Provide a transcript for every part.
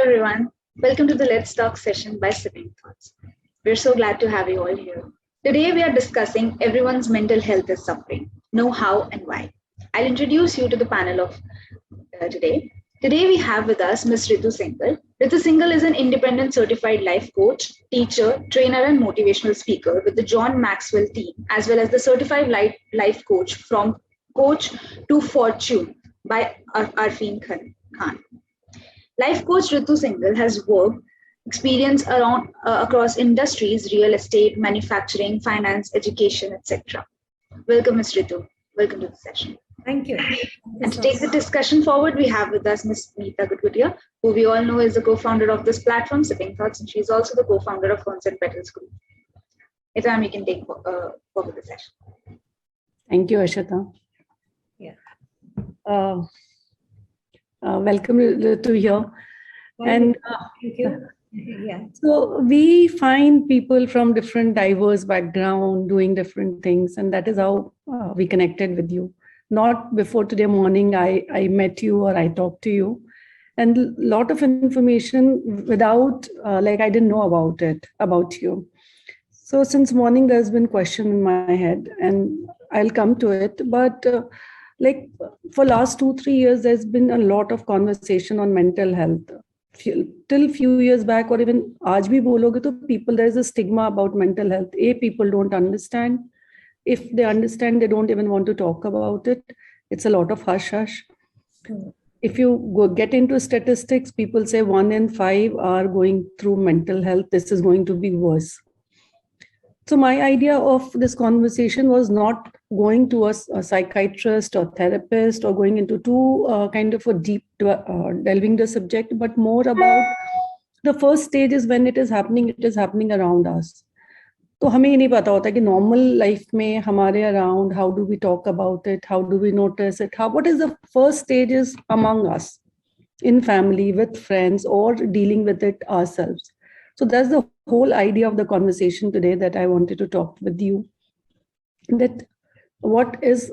everyone. Welcome to the Let's Talk session by Sipping Thoughts. We're so glad to have you all here. Today we are discussing everyone's mental health is suffering, know how and why. I'll introduce you to the panel of today. Today we have with us Ms. Ritu Singal. Ritu Singal is an independent certified life coach, teacher, trainer and motivational speaker with the John Maxwell team, as well as the certified life coach from Coach to Fortune by Arfeen Khan. Life coach Ritu Singal has work experience around across industries, real estate, manufacturing, finance, education, etc. Welcome, Ms. Ritu. Welcome to the session. Thank you. And to take the discussion forward, we have with us Ms. Meeta Gutgutia, who we all know is the co-founder of this platform, Sipping Thoughts, and she's also the co-founder of Ferns and Petals Group. Meeta, we can take forward the session. Thank you, Ashita. Yeah. Welcome to here. Thank you. Yeah. So we find people from different diverse background doing different things, and that is how we connected with you. Not before today morning, I met you or I talked to you, and a lot of information without I didn't know about you. So since morning, there's been question in my head, and I'll come to it. But for last 2-3 years, there's been a lot of conversation on mental health. Till few years back, or even aaj bhi bologe to people, there is a stigma about mental health. People don't understand. If they understand, they don't even want to talk about it. It's a lot of hush-hush. If you get into statistics, people say 1 in 5 are going through mental health. This is going to be worse. So my idea of this conversation was not going to a psychiatrist or therapist or going into too kind of a deep delving the subject, but more about the first stages when it is happening around us. तो हमें ये नहीं पता होता कि normal life में हमारे around, how do we talk about it, how do we notice it, what is the first stages among us in family, with friends, or dealing with it ourselves. So that's the whole idea of the conversation today that I wanted to talk with you. That what is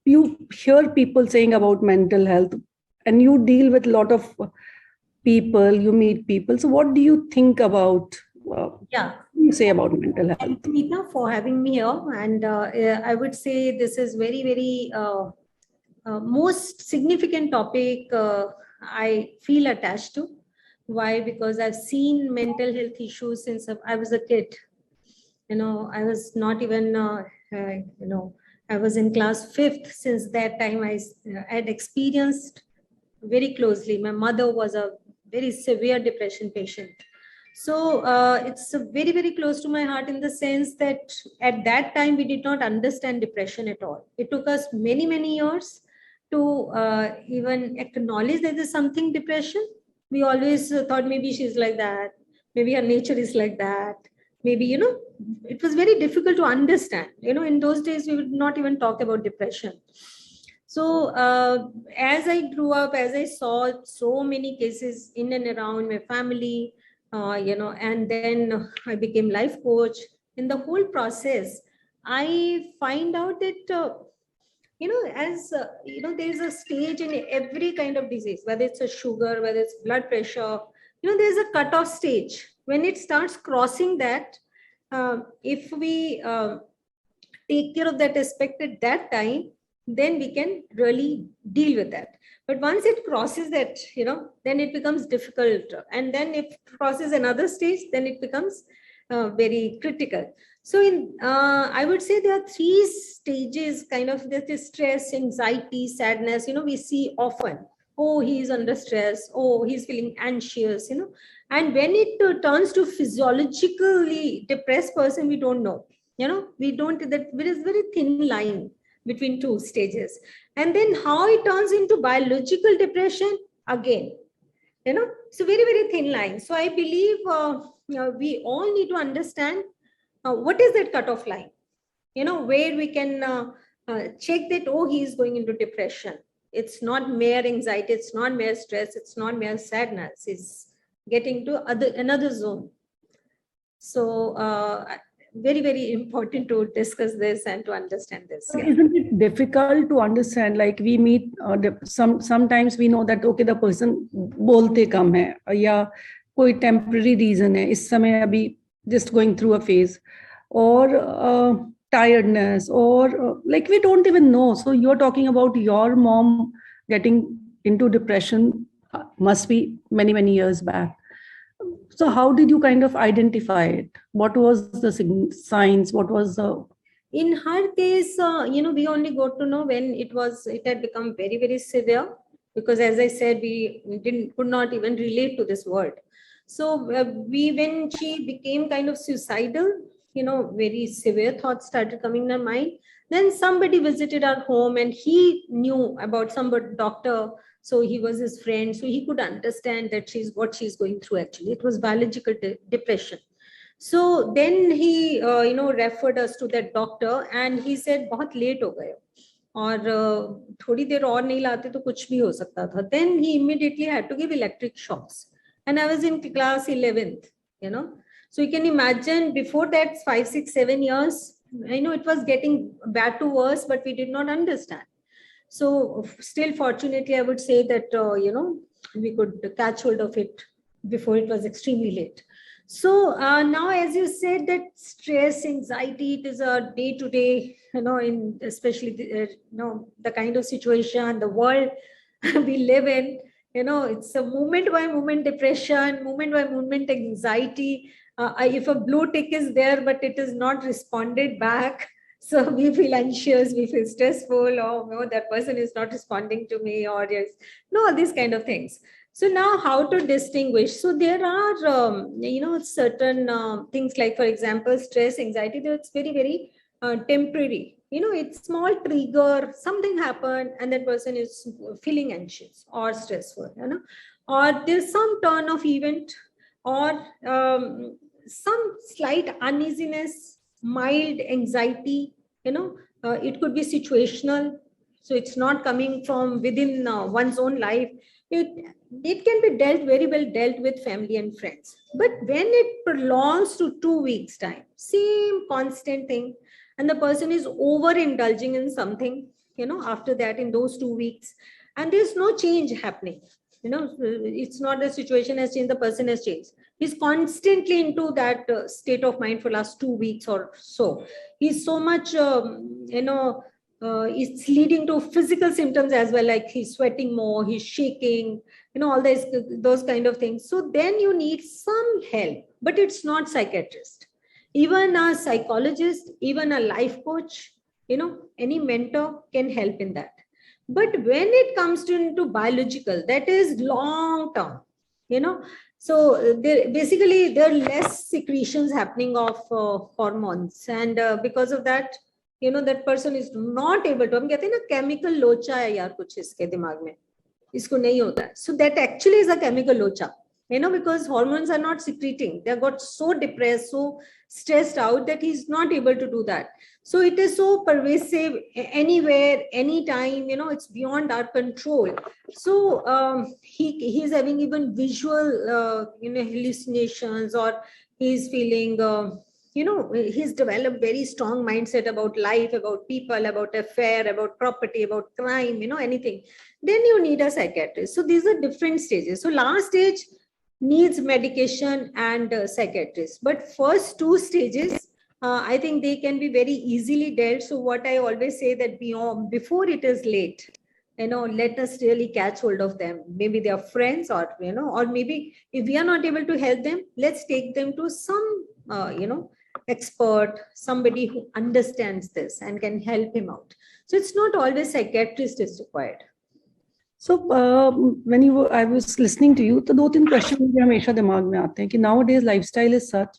you hear people saying about mental health, and you deal with a lot of people, you meet people. So what do you think about you say about mental health? Thank you, Meeta, for having me here. And I would say this is very, very most significant topic I feel attached to. Why? Because I've seen mental health issues since I was a kid. I was not even, I was in class 5th. Since that time, I had experienced very closely. My mother was a very severe depression patient. So it's very, very close to my heart in the sense that at that time, we did not understand depression at all. It took us many, many years to even acknowledge that there's something depression. We always thought maybe she's like that. Maybe her nature is like that. Maybe, it was very difficult to understand. In those days, we would not even talk about depression. So as I grew up, as I saw so many cases in and around my family, and then I became life coach. In the whole process, I find out that there's a stage in every kind of disease, whether it's a sugar, whether it's blood pressure, there's a cutoff stage. When it starts crossing that, if we take care of that aspect at that time, then we can really deal with that. But once it crosses that, then it becomes difficult. And then if it crosses another stage, then it becomes very critical. So I would say there are 3 stages, kind of, that is stress, anxiety, sadness. We see often, oh, he's under stress. Oh, he's feeling anxious, And when it turns to physiologically depressed person, we don't know. We don't, that there is very thin line between 2 stages. And then how it turns into biological depression, again, so very, very thin line. So I believe we all need to understand what is that cutoff line, where we can check that, oh, he is going into depression. It's not mere anxiety, it's not mere stress, it's not mere sadness, it's getting to another zone. So very, very important to discuss this and to understand this. But Yeah. isn't it difficult to understand? Like we meet, sometimes we know that okay, the person bolte kam hai, या कोई temporary reason है, इस समय अभी just going through a phase, or tiredness, or like we don't even know. So you're talking about your mom getting into depression, must be many, many years back. So how did you kind of identify it? What was the signs? What was the... In her case, we only got to know when it had become very, very severe, because as I said, we could not even relate to this word. So when she became kind of suicidal, very severe thoughts started coming in her mind. Then somebody visited our home and he knew about some doctor. So he was his friend. So he could understand that what she's going through actually. It was biological depression. So then he, referred us to that doctor and he said, बहुत late हो गए और थोड़ी देर और नहीं लाते तो कुछ भी हो सकता था. Then he immediately had to give electric shocks. And I was in class 11th, So you can imagine before that 5, 6, 7 years, it was getting bad to worse, but we did not understand. So still, fortunately, I would say that, we could catch hold of it before it was extremely late. So now, as you said, that stress, anxiety, it is a day-to-day, in especially the kind of situation, the world we live in, it's a moment-by-moment depression, moment-by-moment anxiety. If a blue tick is there, but it is not responded back, so we feel anxious, we feel stressful, oh no, that person is not responding to me, or yes, no, these kind of things. So now how to distinguish? So there are, certain things like, for example, stress, anxiety, that's very, very temporary. It's small trigger, something happened and that person is feeling anxious or stressful, or there's some turn of event or some slight uneasiness, mild anxiety, it could be situational. So it's not coming from within one's own life. It can be very well dealt with family and friends. But when it prolongs to 2 weeks time, same constant thing, and the person is overindulging in something, after that in those 2 weeks, and there's no change happening, it's not the situation has changed, the person has changed. He's constantly into that state of mind for last 2 weeks or so. He's so much, it's leading to physical symptoms as well, like he's sweating more, he's shaking, all those kind of things. So then you need some help, but it's not psychiatrist. Even a psychologist, even a life coach, any mentor can help in that. But when it comes into biological, that is long term, so there are less secretions happening of hormones, and because of that, that person is not able to, हम कहते हैं ना chemical लोचा है यार कुछ इसके दिमाग में, इसको नहीं होता है. So that actually is a chemical locha, because hormones are not secreting. They got so depressed, so stressed out that he's not able to do that. So it is so pervasive anywhere, anytime, it's beyond our control. So he's having even visual, hallucinations, or he's feeling, he's developed very strong mindset about life, about people, about affair, about property, about crime, anything. Then you need a psychiatrist. So these are different stages. So last stage needs medication and psychiatrist. But first 2 stages, I think they can be very easily dealt. So what I always say that before it is late, let us really catch hold of them. Maybe they are friends, or, or maybe if we are not able to help them, let's take them to some, expert, somebody who understands this and can help him out. So it's not always psychiatrist is required. So when I was listening to you, the 2-3 questions मुझे हमेशा दिमाग में आते हैं कि nowadays lifestyle is such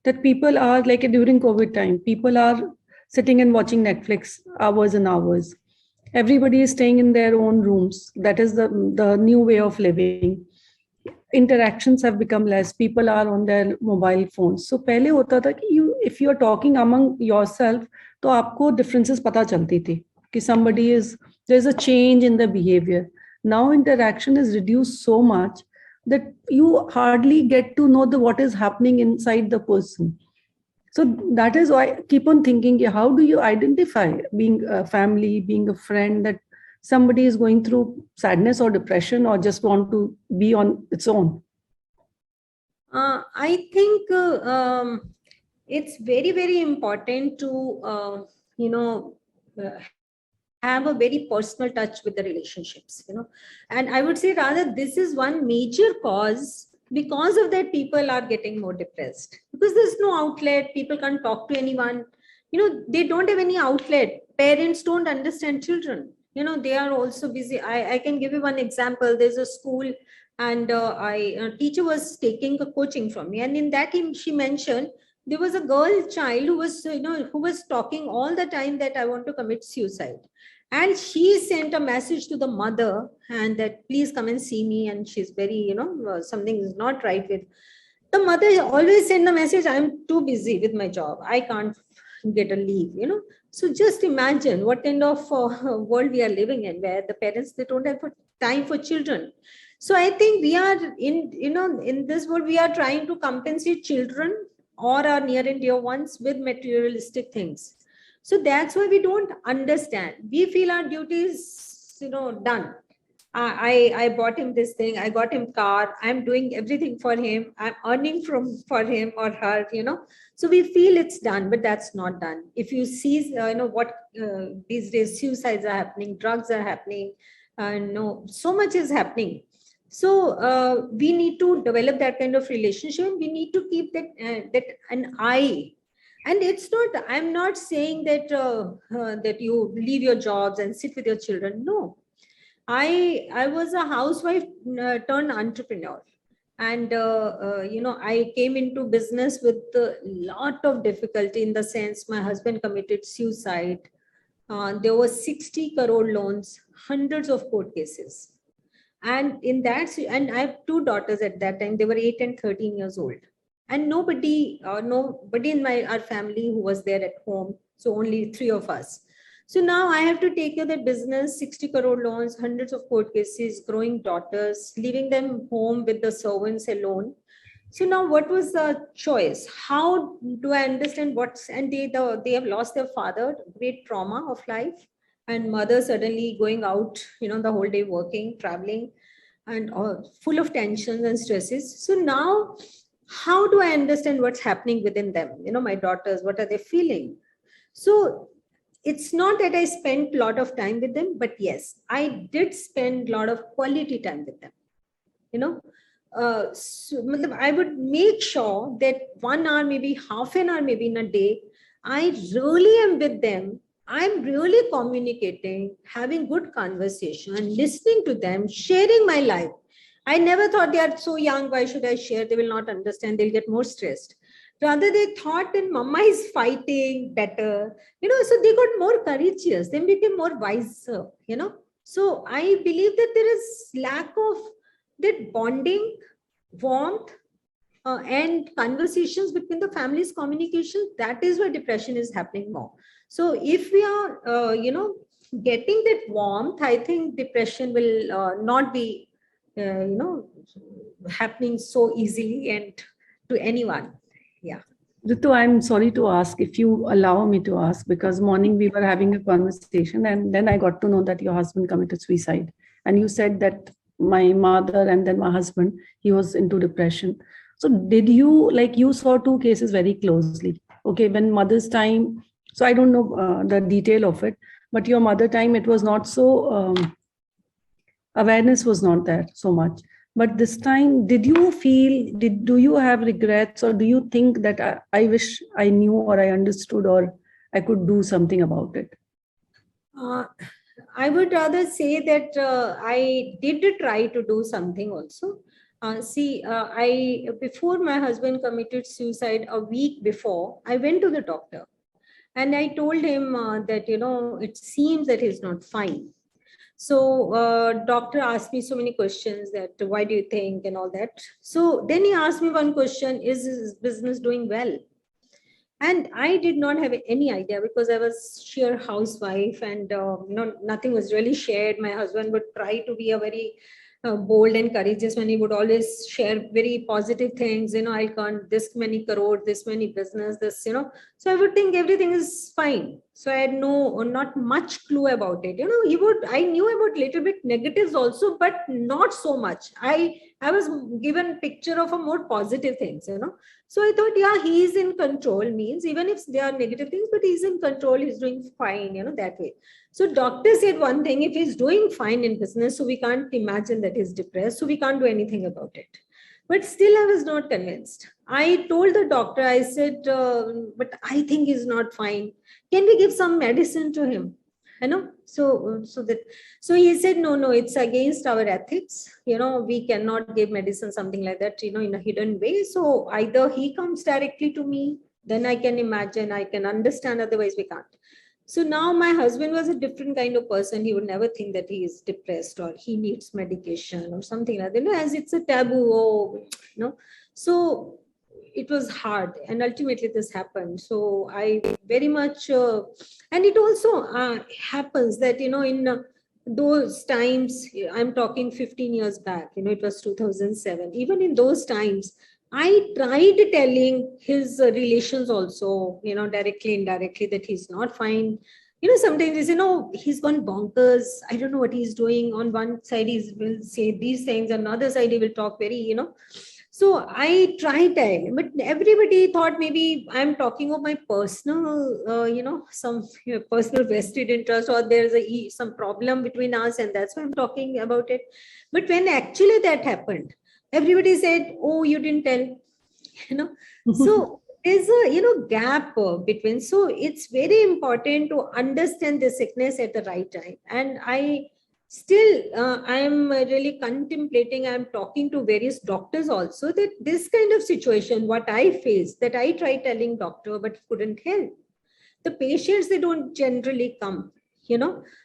that people are like during COVID time, people are sitting and watching Netflix hours and hours. Everybody is staying in their own rooms. That is the new way of living. Interactions have become less. People are on their mobile phones. So पहले होता था कि if you are talking among yourself, तो आपको differences पता चलती थी कि there's a change in the behavior. Now interaction is reduced so much that you hardly get to know what is happening inside the person. So that is why I keep on thinking, yeah, how do you identify being a family, being a friend, that somebody is going through sadness or depression or just want to be on its own? I think it's very, very important to, have a very personal touch with the relationships, and I would say rather this is one major cause. Because of that, people are getting more depressed because there's no outlet. People can't talk to anyone. They don't have any outlet. Parents don't understand children. They are also busy. I can give you one example. There's a school, and a teacher was taking a coaching from me, and in that she mentioned there was a girl child who was who was talking all the time that I want to commit suicide, and she sent a message to the mother and that please come and see me, and she's very something is not right with the mother. Always send the message, I'm too busy with my job, I can't get a leave. So just imagine what kind of world we are living in, where the parents, they don't have time for children. So I think we are in this world, we are trying to compensate children or our near and dear ones with materialistic things. So that's why we don't understand. We feel our duty is, done. I bought him this thing. I got him car. I'm doing everything for him. I'm earning for him or her. So we feel it's done, but that's not done. If you see, what these days suicides are happening, drugs are happening. No, so much is happening. So we need to develop that kind of relationship. We need to keep that an eye. And it's not, I'm not saying that that you leave your jobs and sit with your children. No, I was a housewife turned entrepreneur. And, I came into business with a lot of difficulty, in the sense my husband committed suicide. There were 60 crore loans, hundreds of court cases. And in that, and I have two daughters at that time, they were 8 and 13 years old. And nobody in our family who was there at home. So only three of us. So now I have to take care of the business, 60 crore loans, hundreds of court cases, growing daughters, leaving them home with the servants alone. So now what was the choice? How do I understand and they have lost their father, great trauma of life, and mother suddenly going out, the whole day working, traveling, and full of tensions and stresses. So now, how do I understand what's happening within them? My daughters, what are they feeling? So it's not that I spent a lot of time with them, but yes, I did spend a lot of quality time with them. So I would make sure that 1 hour, maybe half an hour, maybe in a day, I really am with them. I'm really communicating, having good conversation, listening to them, sharing my life. I never thought they are so young, why should I share? They will not understand, they'll get more stressed. Rather, they thought that mama is fighting better, so they got more courageous, they became more wiser, So I believe that there is lack of that bonding, warmth, and conversations between the families, communication. That is where depression is happening more. So if we are, getting that warmth, I think depression will not be, happening so easily and to anyone. Yeah. Ritu, I'm sorry to ask, if you allow me to ask, because morning we were having a conversation and then I got to know that your husband committed suicide. And you said that my mother and then my husband, he was into depression. So did you, you saw two cases very closely. Okay, when mother's time, so I don't know the detail of it, but your mother time, it was not so, awareness was not there so much. But this time, do you have regrets, or do you think that I wish I knew or I understood or I could do something about it? I would rather say that I did try to do something also. Before my husband committed suicide, a week before, I went to the doctor and I told him that, it seems that he's not fine. So doctor asked me so many questions that why do you think and all that. So then he asked me one question, is his business doing well? And I did not have any idea because I was sheer housewife and nothing was really shared. My husband would try to be a very bold and courageous when he would always share very positive things. I'll earn this many crores, this many business, this, so I would think everything is fine. So I had not much clue about it. I knew about little bit negatives also, but not so much. I was given picture of a more positive things, So I thought, yeah, he's in control, means even if there are negative things, but he's in control, he's doing fine, that way. So doctor said one thing, if he's doing fine in business, so we can't imagine that he's depressed, so we can't do anything about it. But still, I was not convinced. I told the doctor, I said, but I think he's not fine. Can we give some medicine to him? So he said, no, it's against our ethics. We cannot give medicine, something like that, in a hidden way. So either he comes directly to me, then I can imagine, I can understand, otherwise we can't. So now my husband was a different kind of person. He would never think that he is depressed or he needs medication or something like that. As it's a taboo, So it was hard, and ultimately this happened. So I very much, and it also happens that, in those times, I'm talking 15 years back, it was 2007. Even in those times, I tried telling his relations also, directly, indirectly, that he's not fine. Sometimes he say, he's gone bonkers. I don't know what he's doing. On one side, he will say these things. On the other side, he will talk very, So I tried telling, but everybody thought maybe I'm talking of my personal, some personal vested interest, or there's some problem between us, and that's why I'm talking about it. But when actually that happened, everybody said, oh, you didn't tell, So there's a, gap between. So it's very important to understand the sickness at the right time. And I still, I'm really contemplating, I'm talking to various doctors also, that this kind of situation, what I face, that I tried telling doctor, but couldn't help. The patients, they don't generally come,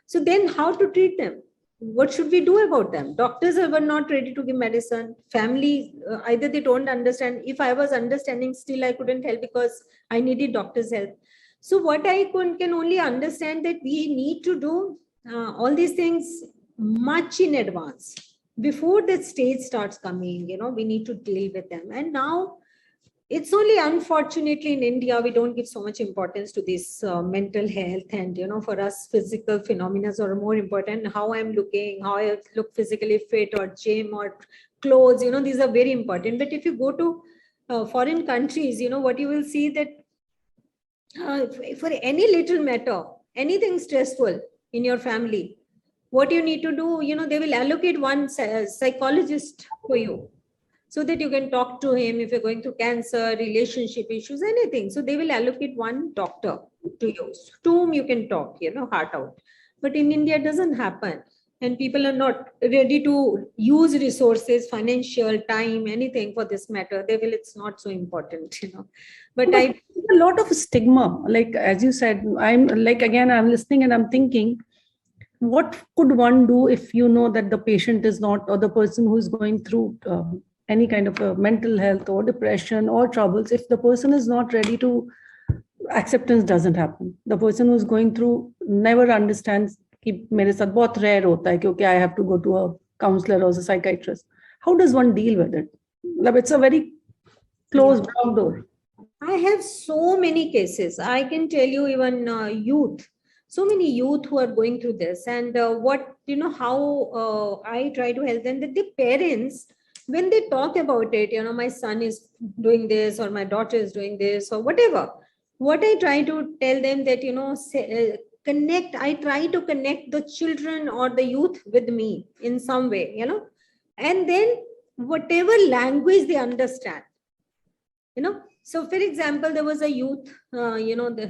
So then how to treat them? What should we do about them? Doctors were not ready to give medicine. Family, either they don't understand. If I was understanding, still I couldn't help because I needed doctor's help. So what I can only understand that we need to do all these things much in advance. Before that stage starts coming, we need to deal with them. And now, it's only unfortunately in India, we don't give so much importance to this mental health. And, for us, physical phenomena are more important. How I'm looking, how I look physically fit, or gym, or clothes, these are very important. But if you go to foreign countries, what you will see that for any little matter, anything stressful in your family, what you need to do, they will allocate one psychologist for you, so that you can talk to him if you're going through cancer, relationship issues, anything. So they will allocate one doctor to you, to whom you can talk, heart out. But in India, it doesn't happen. And people are not ready to use resources, financial, time, anything for this matter. They will, it's not so important, But a lot of stigma, like, as you said, I'm listening and I'm thinking, what could one do if that the patient is not, or the person who is going through any kind of a mental health or depression or troubles, if the person is not ready to, acceptance doesn't happen. The person who's going through never understands कि मेरे साथ बहुत rare होता है क्योंकि I have to go to a counselor or a psychiatrist. How does one deal with it? It's a very closed door. I have so many cases. I can tell you, even youth, so many youth who are going through this. And how I try to help them, that the parents, when they talk about it, my son is doing this, or my daughter is doing this, or whatever, what I try to tell them that, I try to connect the children or the youth with me in some way, and then whatever language they understand, So for example, there was a youth,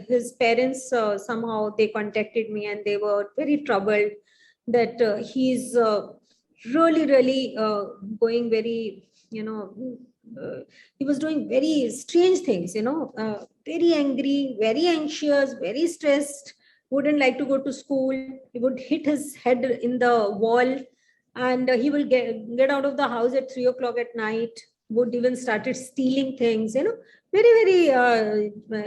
his parents, somehow they contacted me and they were very troubled that he's really, really going very, he was doing very strange things, very angry, very anxious, very stressed, wouldn't like to go to school. He would hit his head in the wall, and he will get out of the house at 3 o'clock at night, would even started stealing things, very, very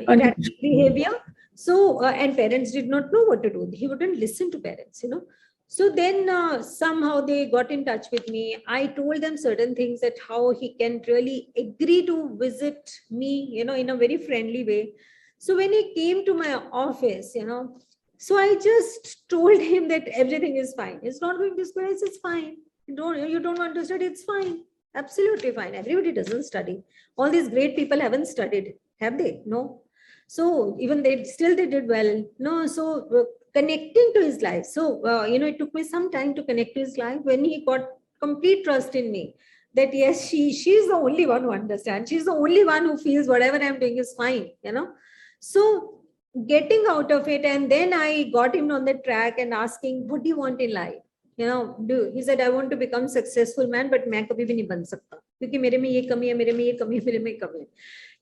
erratic behavior. So, and parents did not know what to do. He wouldn't listen to parents, So then somehow they got in touch with me. I told them certain things, that how he can really agree to visit me, in a very friendly way. So when he came to my office, so I just told him that everything is fine. It's not going to school. I said, it's fine. You don't understand. It's fine. Absolutely fine. Everybody doesn't study. All these great people haven't studied, have they? No. So even they did well. No. So connecting to his life. So, it took me some time to connect to his life. When he got complete trust in me, that yes, she's the only one who understands. She's the only one who feels whatever I'm doing is fine, So getting out of it, and then I got him on the track and asking, what do you want in life? He said, I want to become successful man, but मैं कभी भी नहीं बन सकता क्योंकि मेरे में ये कमी है, मेरे में ये कमी है, मेरे में ये कमी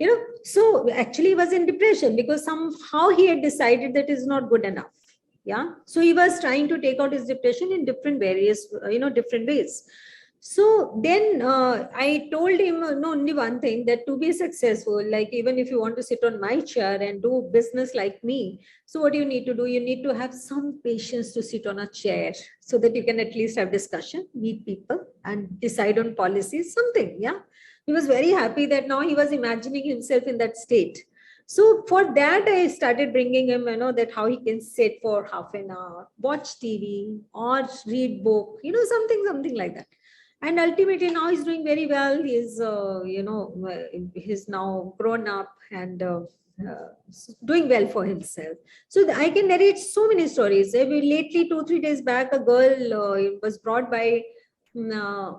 है. So actually he was in depression because somehow he had decided that is not good enough. Yeah. So he was trying to take out his depression in different ways. So then I told him only one thing, that to be successful, like even if you want to sit on my chair and do business like me, so what you need to do, you need to have some patience to sit on a chair so that you can at least have discussion, meet people and decide on policies, something. Yeah. He was very happy that now he was imagining himself in that state. So for that, I started bringing him, that how he can sit for half an hour, watch TV or read book, something like that. And ultimately now he's doing very well. He's, he's now grown up and doing well for himself. So I can narrate so many stories. Lately, 2-3 days back, a girl was brought by, her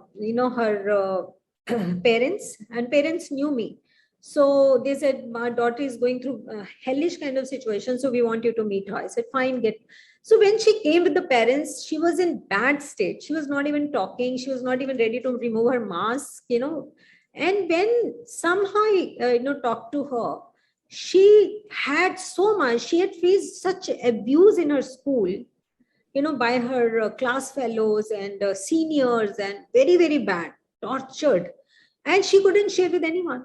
parents, and parents knew me. So they said, my daughter is going through a hellish kind of situation. So we want you to meet her. I said, fine, So when she came with the parents, she was in bad state. She was not even talking. She was not even ready to remove her mask, And when somehow I, talked to her, she had so much. She had faced such abuse in her school, by her class fellows and seniors, and very, very bad, tortured. And she couldn't share with anyone.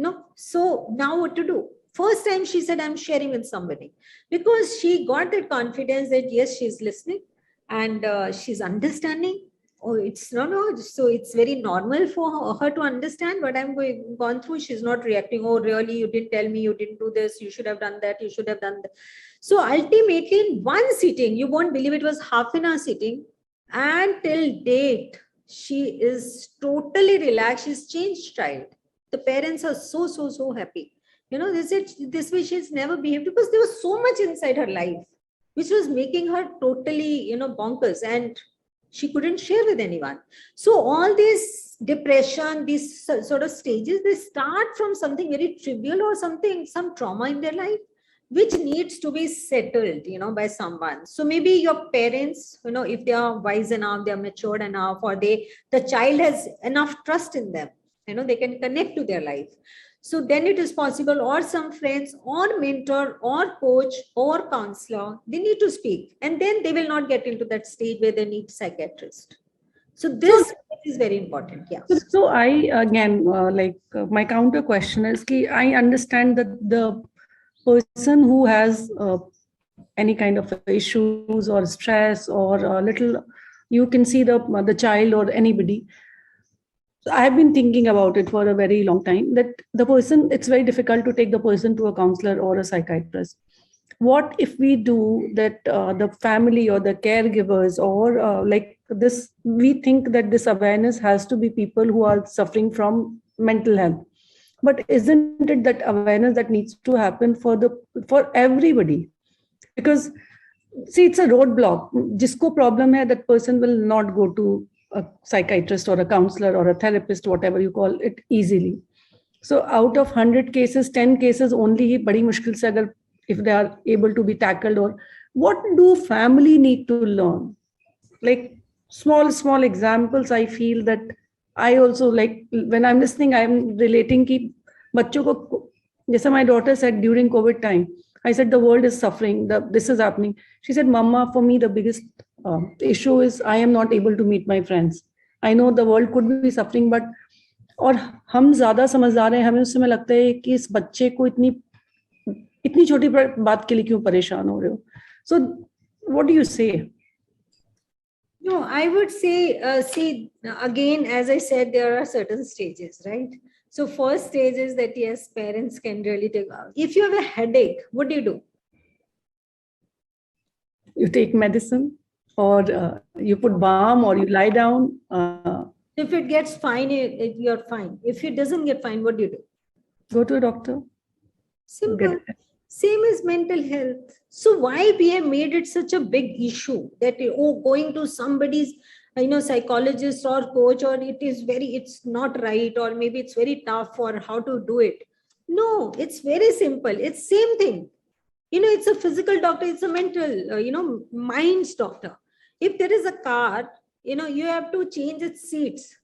No. So now what to do? First time she said, I'm sharing with somebody, because she got that confidence that yes, she's listening and she's understanding. Oh, it's no. So it's very normal for her to understand what I'm gone through. She's not reacting. Oh, really? You didn't tell me, you didn't do this. You should have done that. You should have done that. So ultimately in one sitting, you won't believe it was half an hour sitting, and till date, she is totally relaxed. She's changed child. The parents are so happy. They said this way she's never behaved, because there was so much inside her life, which was making her totally, bonkers, and she couldn't share with anyone. So all this depression, these sort of stages, they start from something very trivial or some trauma in their life, which needs to be settled, by someone. So maybe your parents, if they are wise enough, they are matured enough, or the child has enough trust in them, they can connect to their life. So then it is possible, or some friends or mentor or coach or counselor, they need to speak, and then they will not get into that stage where they need psychiatrist. So this is very important. Yeah. So I, again, my counter question is, I understand that the person who has any kind of issues or stress or a little, you can see the child or anybody. So I've been thinking about it for a very long time, that the person, it's very difficult to take the person to a counselor or a psychiatrist. What if we do that, the family or the caregivers or this, we think that this awareness has to be people who are suffering from mental health. But isn't it that awareness that needs to happen for everybody? Because see, it's a roadblock. Jisko problem hai, that person will not go to a psychiatrist or a counselor or a therapist, whatever you call it, easily. So out of 100 cases, 10 cases only badi mushkil se agar, if they are able to be tackled. Or what do family need to learn? Like small examples, I feel that I also, like, when I'm listening, I'm relating ki bachcho ko, jaisa my daughter said during COVID time, I said the world is suffering, this is happening. She said, Mama, for me the biggest issue is I am not able to meet my friends. I know the world could be suffering, but और हम ज्यादा समझदार हैं, हमें उस समय लगता है कि इस बच्चे को इतनी छोटी बात के लिए क्यों परेशान हो रहे हो. So what do you say? No, I would say, see, again, as I said, there are certain stages, right? So first stage is that, yes, parents can really take, if you have a headache, what do you do? You take medicine, or you put balm, or you lie down. If it gets fine, you're fine. If it doesn't get fine, what do you do? Go to a doctor. Simple. Same as mental health. So why we have made it such a big issue that, oh, going to somebody's, psychologist or coach, or it's not right, or maybe it's very tough for how to do it. No, it's very simple. It's same thing. It's a physical doctor, it's a mental, minds doctor. If there is a car, you have to change its seats,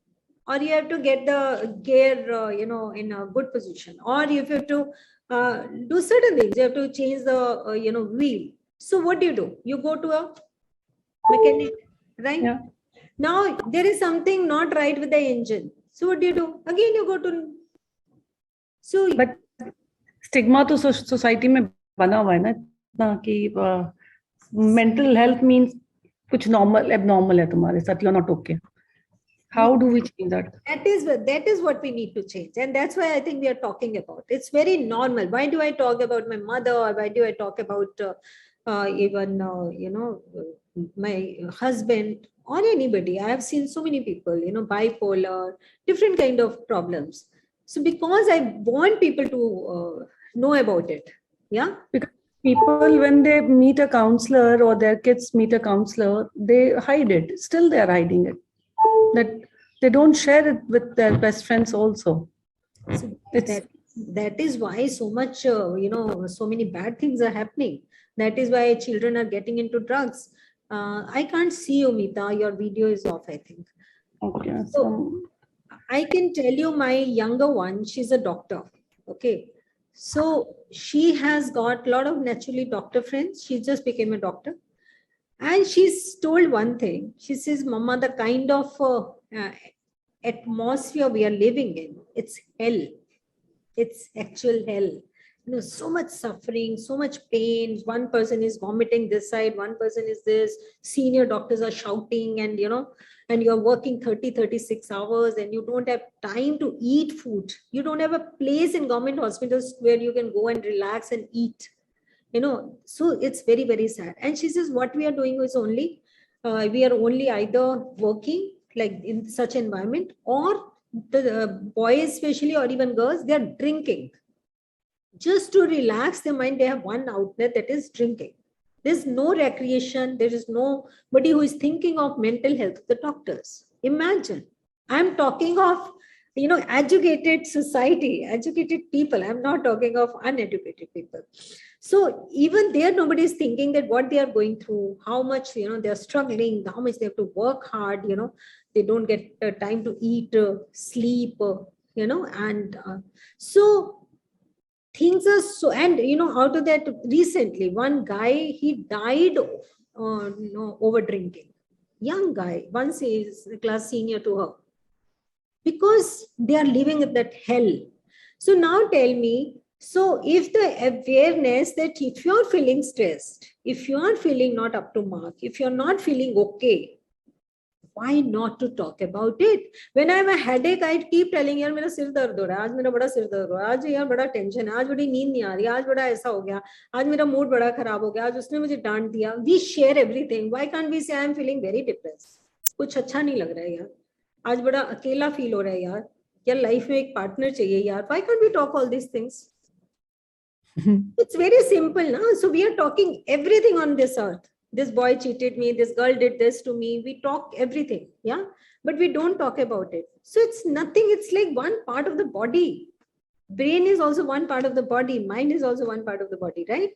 or you have to get the gear, in a good position, or you have to do certain things. You have to change the, wheel. So what do? You go to a mechanic, right? Yeah. Now there is something not right with the engine. So what do? Again, you go to. So, but stigma to society में बना हुआ है ना इतना कि mental health means कुछ normal abnormal है तुम्हारे साथ, you're not okay. How do we change that? That is what we need to change. And that's why I think we are talking about. It's very normal. Why do I talk about my mother, or why do I talk about even, my husband or anybody? I have seen so many people, bipolar, different kind of problems. So because I want people to know about it. Yeah. Because people, when they meet a counselor or their kids meet a counselor, they hide it. Still, they are hiding it. That they don't share it with their best friends also. So that is why so much, so many bad things are happening. That is why children are getting into drugs. I can't see you, Meeta. Your video is off, I think. Okay. So I can tell you, my younger one, she's a doctor. Okay. So she has got a lot of naturally doctor friends. She just became a doctor. And she's told one thing. She says, Mama, the kind of atmosphere we are living in, it's hell. It's actual hell. So much suffering, so much pain. One person is vomiting this side, one person is this. Senior doctors are shouting, and and you're working 30-36 hours, and you don't have time to eat food. You don't have a place in government hospitals where you can go and relax and eat. So it's very, very sad. And she says, what we are doing is only, we are only either working like in such environment, or the boys especially, or even girls, they are drinking. Just to relax their mind, they have one outlet, that is drinking. There's no recreation. There is nobody who is thinking of mental health. The doctors. Imagine. I'm talking of, educated society, educated people. I'm not talking of uneducated people. So even there, nobody is thinking that what they are going through, how much, they're struggling, how much they have to work hard, they don't get time to eat, sleep, and so things are so, and out of that, recently one guy, he died over drinking. Young guy, once he is a class senior to her, because they are living in that hell. So now tell me, so if the awareness that if you are feeling stressed, if you are feeling not up to mark, if you're not feeling okay, why not to talk about it? When I have a headache, I keep telling you, मेरा सिर दर्द हो रहा है, आज मेरा बड़ा सिर दर्द हो रहा है, आज यार बड़ा टेंशन है, आज बड़ी नींद नहीं आ रही, आज बड़ा ऐसा हो गया, आज मेरा मूड बड़ा खराब हो गया, आज उसने मुझे डांट दिया. We share everything. Why can't we say I am feeling very depressed? कुछ अच्छा नहीं लग रहा है यार, आज बड़ा अकेला फील हो रहा है यार, यार लाइफ में एक पार्टनर चाहिए यार. Why can't we talk all these things? It's very simple, na? So we are talking everything on this earth. This boy cheated me, this girl did this to me. We talk everything, yeah, but we don't talk about it. So it's nothing. It's like one part of the body. Brain is also one part of the body. Mind is also one part of the body, right?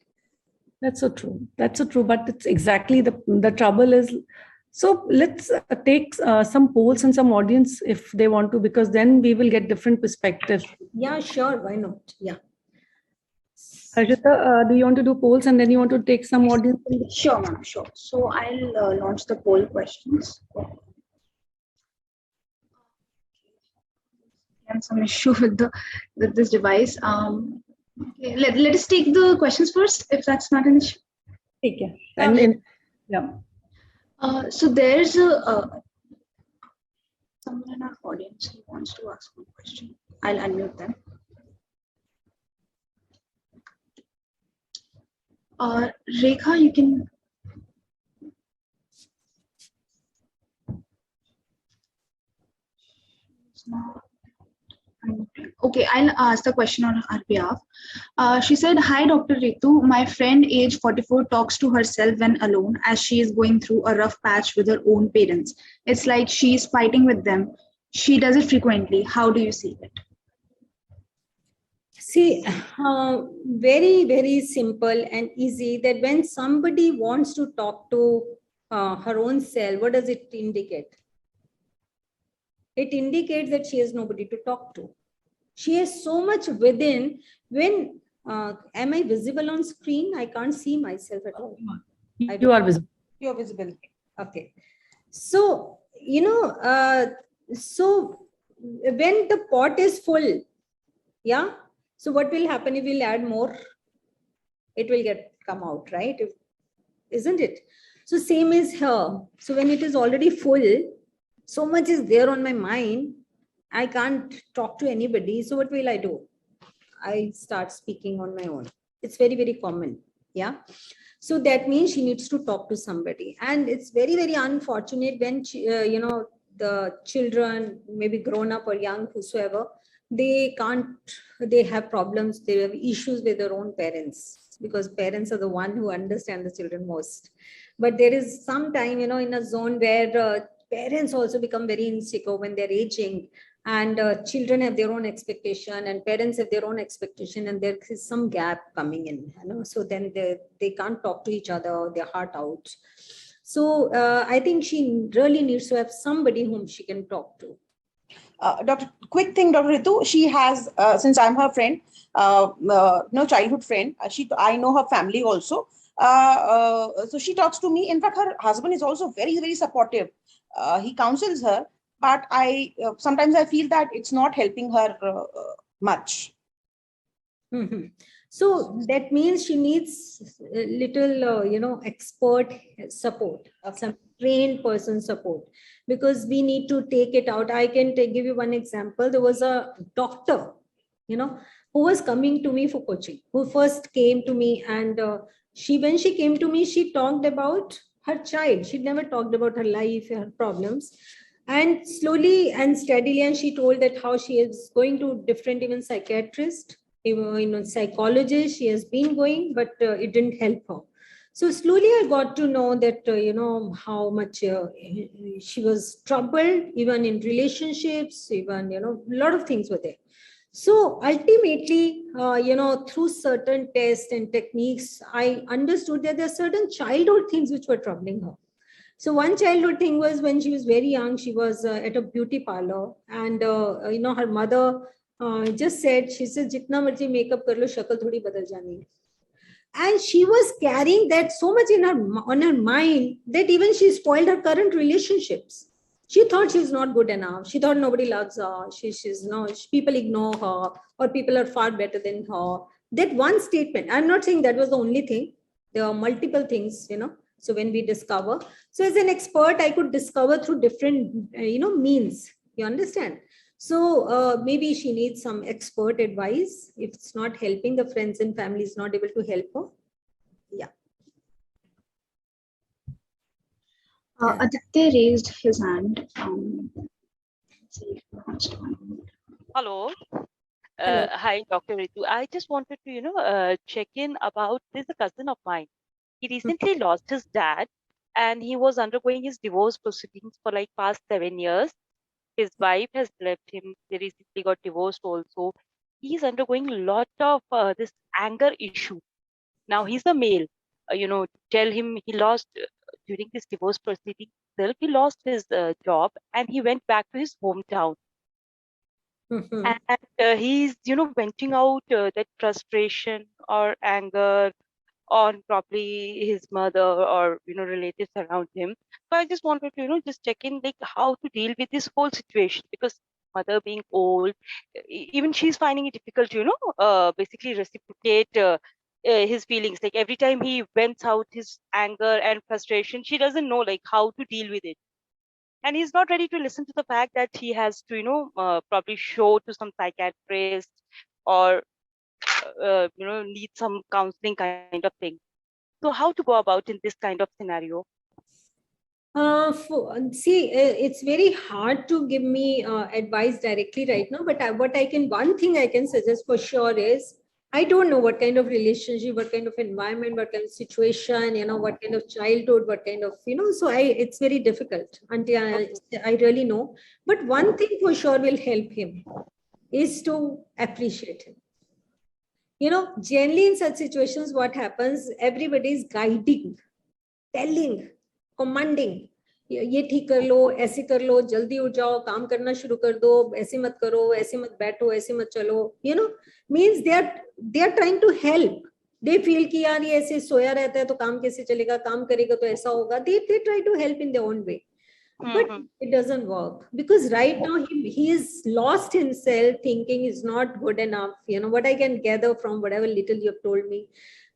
That's so true. That's so true. But it's exactly the trouble is. So let's take some polls and some audience if they want to, because then we will get different perspectives. Yeah, sure. Why not? Yeah. Harshita, do you want to do polls and then you want to take some audience? Sure, ma'am. Sure. So I'll launch the poll questions. And some issue with this device. Let us take the questions first, if that's not an issue. Okay. And yeah. So there's someone in our audience who wants to ask one question. I'll unmute them. Rekha, you can. Okay, I'll ask the question on her behalf. She said, "Hi, Dr. Ritu. My friend, age 44, talks to herself when alone as she is going through a rough patch with her own parents. It's like she's fighting with them. She does it frequently. How do you see it?" See, very, very simple and easy that when somebody wants to talk to her own self, what does it indicate? It indicates that she has nobody to talk to. She has so much within. When am I visible on screen? I can't see myself at all. You are visible. You're visible. Okay. So, so when the pot is full, yeah. So what will happen if we'll add more? It will come out, right? Isn't it? So same is her. So when it is already full, so much is there on my mind, I can't talk to anybody. So what will I do? I start speaking on my own. It's very, very common. Yeah. So that means she needs to talk to somebody. And it's very, very unfortunate when, the children, maybe grown up or young, whosoever, they have problems, they have issues with their own parents, because parents are the one who understand the children most. But there is some time, in a zone where parents also become very insecure when they're aging, and children have their own expectation and parents have their own expectation, and there is some gap coming in, so then they can't talk to each other, their heart out. So I think she really needs to have somebody whom she can talk to. Quick thing, Dr. Ritu, she has, since I'm her friend, childhood friend, I know her family also. So she talks to me. In fact, her husband is also very, very supportive. He counsels her, but sometimes I feel that it's not helping her much. Mm-hmm. So that means she needs a little, expert support, some trained person support, because we need to take it out. I can give you one example. There was a doctor, who was coming to me for coaching, who first came to me, and when she came to me, she talked about her child. She never talked about her life, her problems. And slowly and steadily, and she told that how she is going to different even psychiatrists, psychologist she has been going, but it didn't help her. So slowly I got to know that, how much she was troubled, even in relationships, even, a lot of things were there. So ultimately, through certain tests and techniques, I understood that there are certain childhood things which were troubling her. So one childhood thing was when she was very young, she was at a beauty parlor, and, her mother just said, she said, "Jitna marzi makeup kar lo, shakal thodi badal jani." And she was carrying that so much on her mind that even she spoiled her current relationships. She thought she's not good enough. She thought nobody loves her. People ignore her, or people are far better than her. That one statement, I'm not saying that was the only thing. There are multiple things, So when we discover, so as an expert, I could discover through different, means. You understand? So maybe she needs some expert advice. If it's not helping, the friends and family is not able to help her. Yeah. Aditya raised his hand. Hello. Hello. Hi, Dr. Ritu. I just wanted to, check in about this a cousin of mine. He recently lost his dad, and he was undergoing his divorce proceedings for like past 7 years. His wife has left him. They recently got divorced also. He's undergoing a lot of this anger issue. Now he's a male. Tell him he lost during this divorce proceeding itself. He lost his job, and he went back to his hometown. Mm-hmm. And he's venting out that frustration or anger on probably his mother or relatives around him. So I just wanted to just check in, like, how to deal with this whole situation, because mother being old, even she's finding it difficult to basically reciprocate his feelings. Like every time he vents out his anger and frustration, she doesn't know like how to deal with it. And he's not ready to listen to the fact that he has to, probably show to some psychiatrist or, need some counseling kind of thing. So how to go about in this kind of scenario? It's very hard to give me advice directly right now, but one thing I can suggest for sure is, I don't know what kind of relationship, what kind of environment, what kind of situation, what kind of childhood, what kind of, it's very difficult until I really know. But one thing for sure will help him is to appreciate him. Generally in such situations, what happens, everybody is guiding, telling, commanding, ये ठीक कर लो, ऐसे कर लो, जल्दी उठ जाओ, काम करना शुरू कर दो, ऐसे मत करो, ऐसे मत बैठो, ऐसे मत चलो, means they are trying to help. They feel कि यार ये ऐसे सोया रहता है तो काम कैसे चलेगा, काम करेगा तो ऐसा होगा. They try to help in their own way. But it doesn't work, because right now he is lost himself, thinking is not good enough. What I can gather from whatever little you've told me,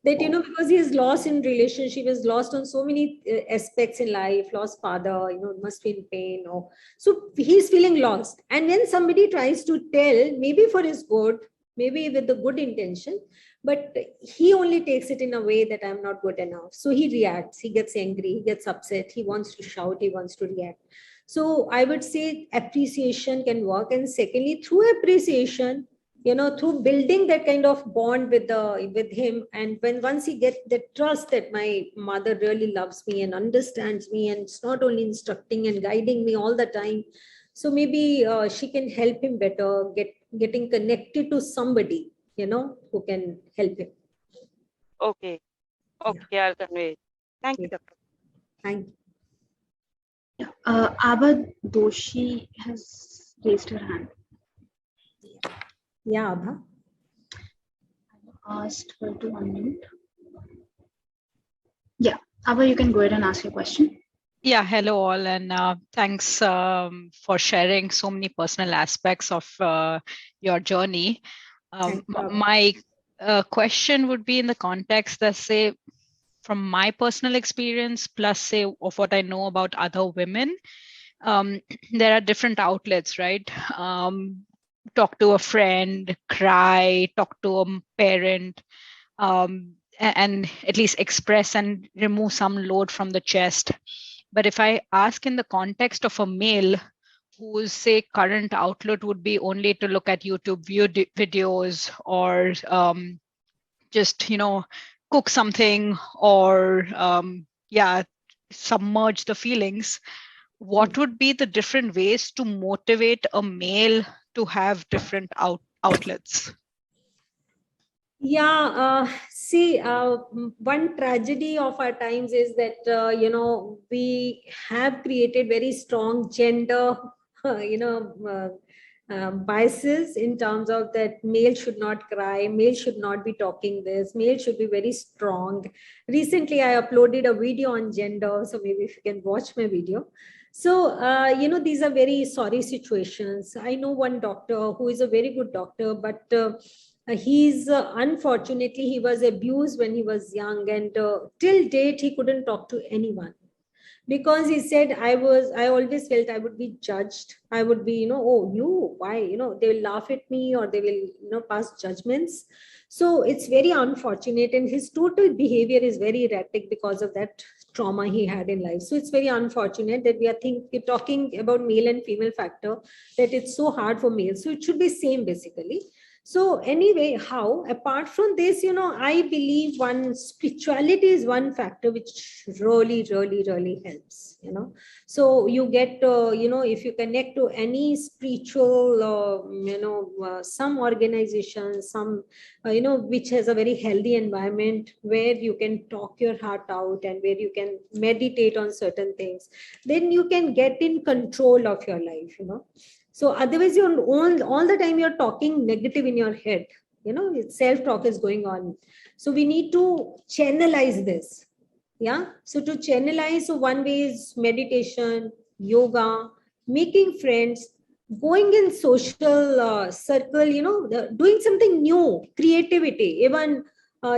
that because he is lost in relationship, is lost on so many aspects in life, lost father, must be in pain, so he's feeling lost. And when somebody tries to tell, maybe for his good, maybe with the good intention, but he only takes it in a way that I'm not good enough. So he reacts, he gets angry, he gets upset, he wants to shout, he wants to react. So I would say appreciation can work. And secondly, through appreciation, through building that kind of bond with him, and once he gets the trust that my mother really loves me and understands me, and it's not only instructing and guiding me all the time, so maybe she can help him better, getting connected to somebody, who can help him. Okay. I'll convey. Thank you, Doctor. Thank you. Abha Doshi has raised her hand. Yeah, Abha. I asked her to unmute. Yeah, Abha, you can go ahead and ask your question. Yeah, hello all, and thanks for sharing so many personal aspects of your journey. My question would be in the context that, say, from my personal experience, plus say of what I know about other women, there are different outlets, right? Talk to a friend, cry, talk to a parent, and at least express and remove some load from the chest. But if I ask in the context of a male whose, say, current outlet would be only to look at YouTube videos or just, cook something or, submerge the feelings, what would be the different ways to motivate a male to have different outlets? Yeah, one tragedy of our times is that, we have created very strong gender, biases in terms of that male should not cry, male should not be talking this, male should be very strong. Recently, I uploaded a video on gender, so maybe if you can watch my video. So, these are very sorry situations. I know one doctor who is a very good doctor, but he's unfortunately, he was abused when he was young, and till date, he couldn't talk to anyone. Because he said, I always felt I would be judged. I would be, oh, you, why, they will laugh at me, or they will, pass judgments. So it's very unfortunate. And his total behavior is very erratic because of that trauma he had in life. So it's very unfortunate that we're talking about male and female factor, that it's so hard for males. So it should be same basically. So anyway, apart from this, I believe spirituality is one factor which really, really, really helps, So you get, if you connect to any spiritual, some organization, some, which has a very healthy environment where you can talk your heart out and where you can meditate on certain things, then you can get in control of your life, So otherwise, you're all the time you're talking negative in your head. Self-talk is going on. So we need to channelize this. Yeah. So to channelize, so one way is meditation, yoga, making friends, going in social circle, doing something new, creativity, even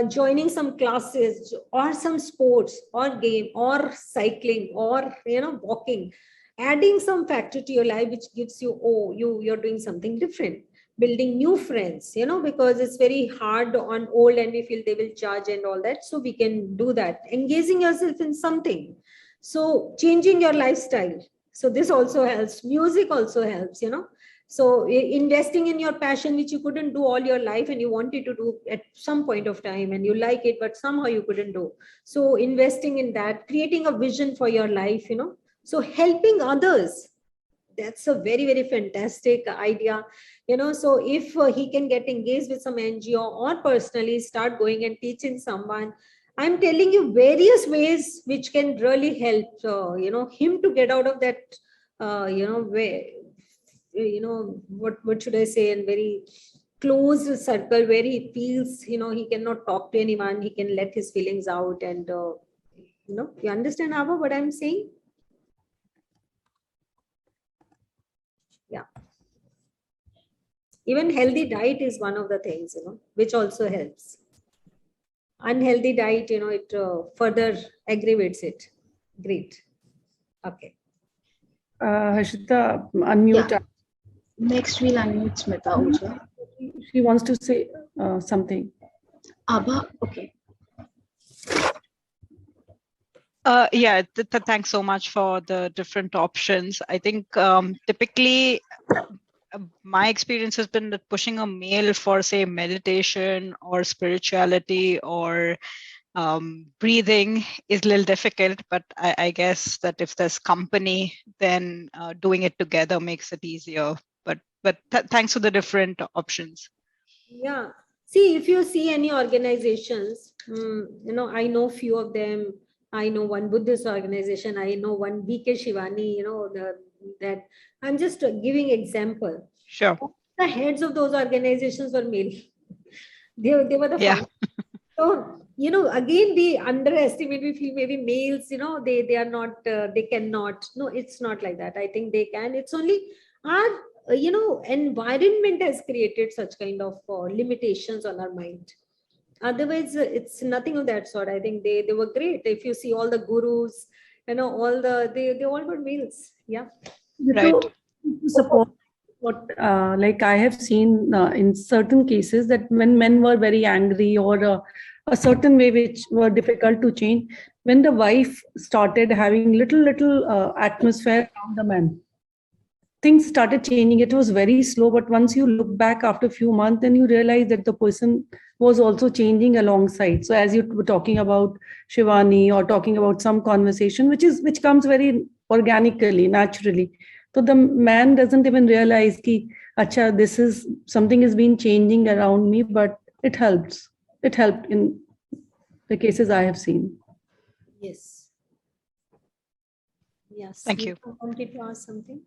joining some classes or some sports or game or cycling or walking, adding some factor to your life which gives you, oh, you're doing something different, building new friends, because it's very hard on old and we feel they will judge and all that. So we can do that, engaging yourself in something. So changing your lifestyle. So this also helps. Music also helps, So investing in your passion, which you couldn't do all your life and you wanted to do at some point of time and you like it, but somehow you couldn't do. So investing in that, creating a vision for your life, So helping others, that's a very, very fantastic idea. So if he can get engaged with some NGO or personally start going and teaching someone, I'm telling you various ways which can really help, him to get out of that, way, what should I say, in very closed circle where he feels, he cannot talk to anyone, he can let his feelings out. And, you understand, Ava, what I'm saying? Yeah. Even healthy diet is one of the things, which also helps. Unhealthy diet, it further aggravates it. Great. Okay. Harshita, unmute. Yeah. Next, we'll unmute Smita also. She wants to say something. Abha, okay. Yeah, thanks so much for the different options. I think typically my experience has been that pushing a male for, say, meditation or spirituality or breathing is a little difficult, but I guess that if there's company, then doing it together makes it easier. But thanks for the different options. Yeah. See, if you see any organizations, I know few of them. I know one Buddhist organization. I know one BK Shivani, that I'm just giving example. Sure. The heads of those organizations were male. They were the Yeah. So, again, we underestimate, we feel maybe males, they are not, they cannot. No, it's not like that. I think they can. It's only our, environment has created such kind of limitations on our mind. Otherwise, it's nothing of that sort. I think they were great. If you see all the gurus, all they all were males. Yeah. Right. Support what like I have seen in certain cases that when men were very angry or a certain way which were difficult to change, when the wife started having little atmosphere around the man, things started changing. It was very slow, but once you look back after a few months, then you realize that the person was also changing alongside. So as you were talking about Shivani or talking about some conversation which comes very organically, naturally, so the man doesn't even realize ki, acha, this is something has been changing around me, but it helps. It helped in the cases I have seen. Yes. Yes. Thank you. Wanted to ask something?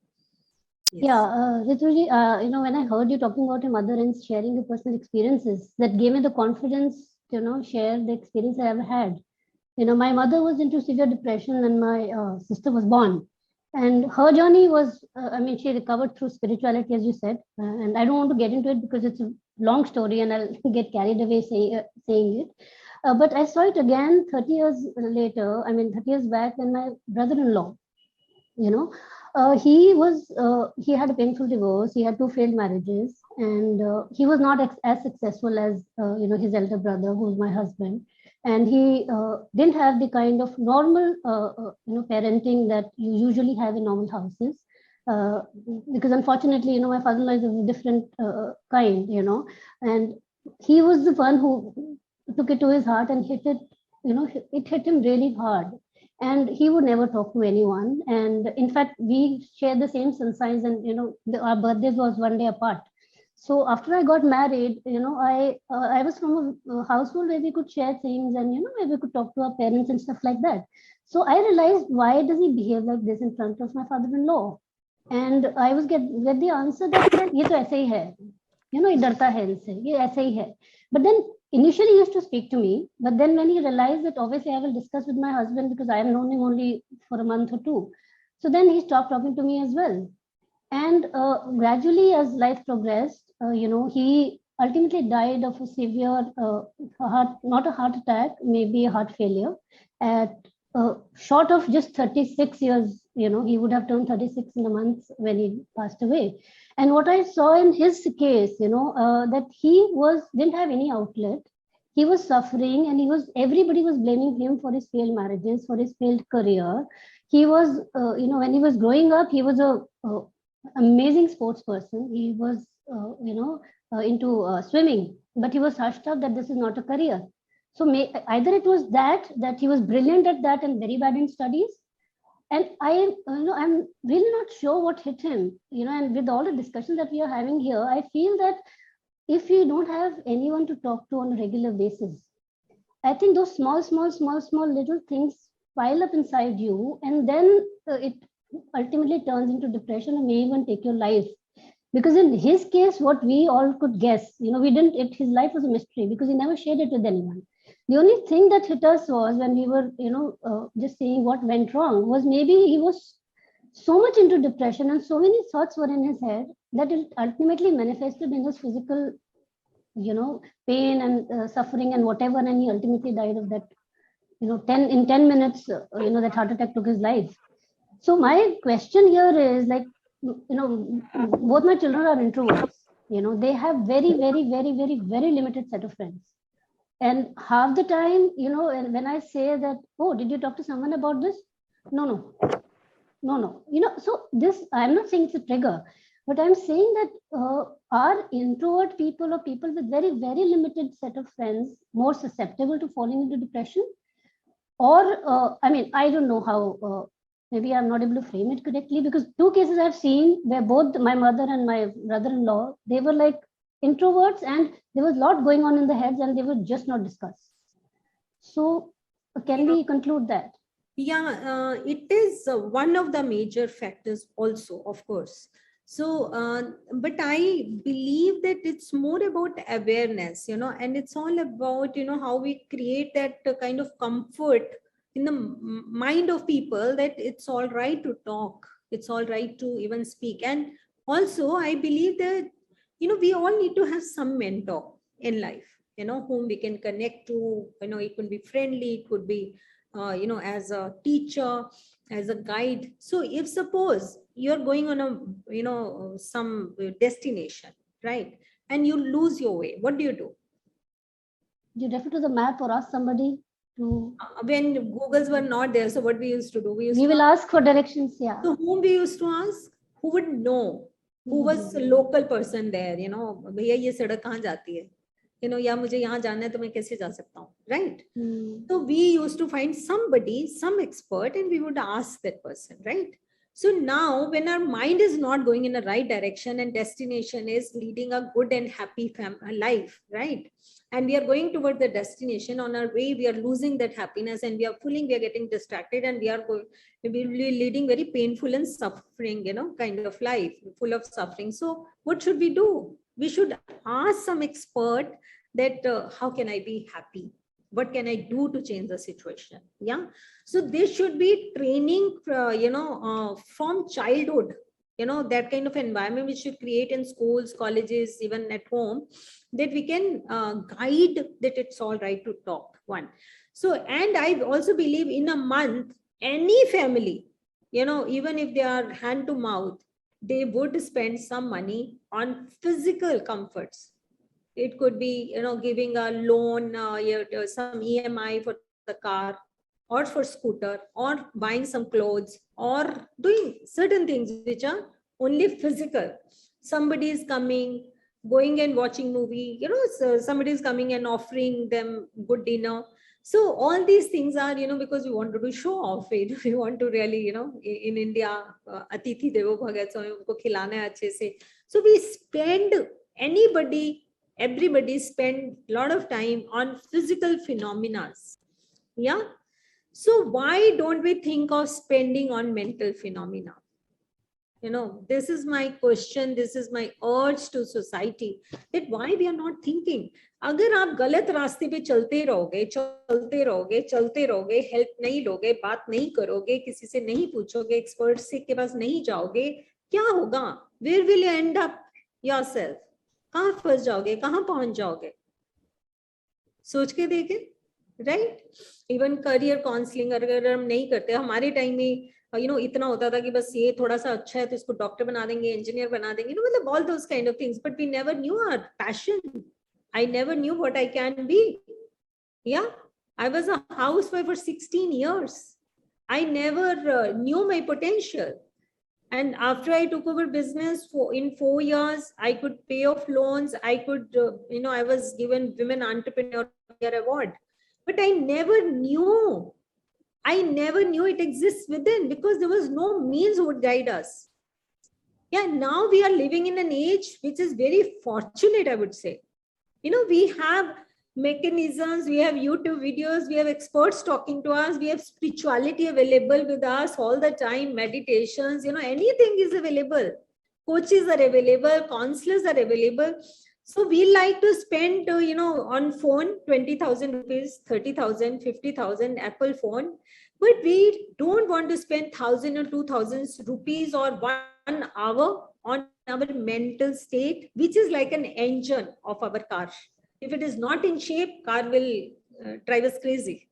Yes. Yeah, Rituji, when I heard you talking about your mother and sharing your personal experiences, that gave me the confidence to, share the experience I ever had. My mother was into severe depression and my sister was born. And her journey was, she recovered through spirituality, as you said. And I don't want to get into it because it's a long story and I'll get carried away saying it. But I saw it again 30 years later, 30 years back when my brother-in-law, he had a painful divorce. He had 2 failed marriages, and he was not as successful as his elder brother, who's my husband. And he didn't have the kind of normal parenting that you usually have in normal houses, because unfortunately, my father-in-law is of a different kind, and he was the one who took it to his heart and hit it. It hit him really hard. And he would never talk to anyone. And in fact, we shared the same sun signs, and our birthdays was one day apart. So after I got married, I was from a household where we could share things and where we could talk to our parents and stuff like that. So I realized, why does he behave like this in front of my father-in-law? And I was get the answer that ये तो ऐसे ही है, ये डरता है इनसे, ये ऐसे ही है. But then initially he used to speak to me, but then when he realized that obviously I will discuss with my husband because I have known him only for a month or 2. So then he stopped talking to me as well. And gradually as life progressed, he ultimately died of a severe not a heart attack, maybe a heart failure at short of just 36 years. He would have turned 36 in a month when he passed away. And what I saw in his case, that he didn't have any outlet. He was suffering, and everybody was blaming him for his failed marriages, for his failed career. He was, when he was growing up, he was a amazing sports person. He was, into swimming, but he was hushed up that this is not a career. So either it was that he was brilliant at that and very bad in studies. And I'm really not sure what hit him, and with all the discussions that we are having here, I feel that if you don't have anyone to talk to on a regular basis, I think those small little things pile up inside you, and then it ultimately turns into depression and may even take your life. Because in his case, what we all could guess, his life was a mystery because he never shared it with anyone. The only thing that hit us was when we were, just saying what went wrong, was maybe he was so much into depression and so many thoughts were in his head that it ultimately manifested in his physical, pain and suffering and whatever. And he ultimately died of that, 10 minutes, that heart attack took his life. So my question here is like, both my children are introverts. They have very, very, very, very, very limited set of friends. And half the time, when I say that, oh, did you talk to someone about this? No. So this, I'm not saying it's a trigger, but I'm saying that are introvert people or people with very, very limited set of friends more susceptible to falling into depression? Or, I don't know how, maybe I'm not able to frame it correctly, because two cases I've seen where both my mother and my brother-in-law, they were like introverts and there was a lot going on in the heads and they would just not discuss. So can we conclude that? Yeah, it is one of the major factors also, of course. So, but I believe that it's more about awareness, and it's all about, how we create that kind of comfort in the mind of people that it's all right to talk. It's all right to even speak. And also, I believe that, we all need to have some mentor in life, whom we can connect to. It could be friendly, it could be, as a teacher, as a guide. So if suppose you're going on a, some destination, right? And you lose your way, what do? You refer to the map or ask somebody to... When Googles were not there, so what we used to do? We will ask for directions, yeah. So whom we used to ask? Who would know? Who was a local person there, भैया ये सड़क कहाँ जाती है? या मुझे यहाँ जाना है तो मैं कैसे जा सकता हूँ, right? So we used to find somebody, some expert, and we would ask that person, right? So now when our mind is not going in the right direction and destination is leading a good and happy life, right? And we are going toward the destination, on our way, we are losing that happiness and we are getting distracted, and we will be leading very painful and suffering, kind of life, full of suffering. So what should we do? We should ask some expert that how can I be happy? What can I do to change the situation? Yeah. So this should be training, from childhood, that kind of environment we should create in schools, colleges, even at home, that we can guide that it's all right to talk. One. So, and I also believe in a month, any family, even if they are hand to mouth, they would spend some money on physical comforts. It could be, giving a loan, some EMI for the car or for scooter, or buying some clothes, or doing certain things which are only physical. Somebody is coming, going and watching movie, so somebody is coming and offering them good dinner. So all these things are, because we want to do show off it. We want to really, in India, Atithi Devo Bhagat, so unko khilana hai achhe se. So we spend, everybody spend a lot of time on physical phenomena. Yeah. So why don't we think of spending on mental phenomena? This is my question. This is my urge to society, that why we are not thinking. अगर आप गलत रास्ते पे चलते रहोगे, help नहीं लोगे, बात नहीं करोगे, किसी से नहीं पूछोगे, एक्सपर्ट से के पास नहीं जाओगे, क्या होगा? Where will you end up yourself? कहाँ फंस जाओगे, कहाँ पहुंच जाओगे, सोच के देखे, राइट। इवन करियर काउंसलिंग अगर हम नहीं करते, हमारे टाइम में इतना होता था कि बस ये थोड़ा सा अच्छा है तो इसको डॉक्टर बना देंगे, इंजीनियर बना देंगे, मतलब all those kind of things, but we never knew our passion. I never knew what I can be. Yeah, I was a housewife for 16 years. I never knew my potential. And after I took over business in 4 years, I could pay off loans. I could, I was given Women Entrepreneur Year Award. But I never knew it exists within, because there was no means who would guide us. Yeah, now we are living in an age which is very fortunate, I would say. We have mechanisms, we have YouTube videos, we have experts talking to us, we have spirituality available with us all the time, meditations, anything is available. Coaches are available, counselors are available. So we like to spend, on phone, 20,000 rupees, 30,000, 50,000 Apple phone. But we don't want to spend 1,000 or 2,000 rupees or 1 hour on our mental state, which is like an engine of our car. If it is not in shape, car will drive us crazy.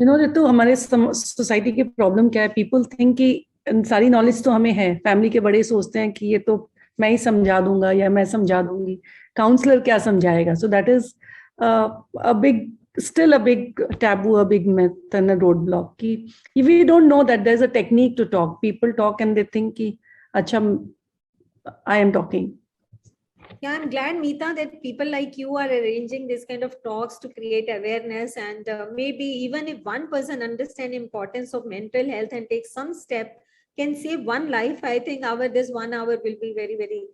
Ritu, हमारे society की problem क्या है? People think कि सारी knowledge तो हमें है, family के बड़े सोचते हैं कि ये तो मैं ही समझा दूंगा या मैं समझा दूंगी, काउंसलर क्या समझाएगा? So that is a big taboo, a big myth and a roadblock. If we don't know that there's a technique to talk, people talk and they think कि अच्छा, I am talking. Yeah, I'm glad, Meeta, that people like you are arranging this kind of talks to create awareness, and maybe even if one person understands the importance of mental health and takes some step, can save one life. I think this 1 hour will be very, very,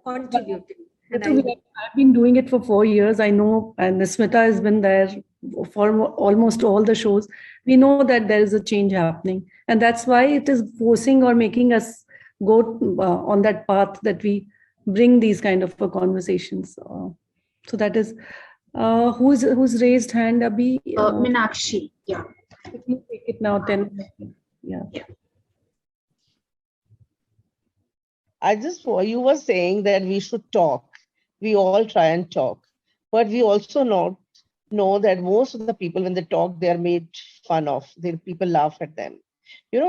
contributing. I've been doing it for 4 years. I know, and Smita has been there for almost all the shows. We know that there is a change happening, and that's why it is forcing or making us go on that path that we bring these kind of conversations. So that is who's raised hand, Abhi? Meenakshi. Yeah. Take it now. 10. Yeah. You were saying that we should talk. We all try and talk, but we also know that most of the people, when they talk, they are made fun of. People laugh at them.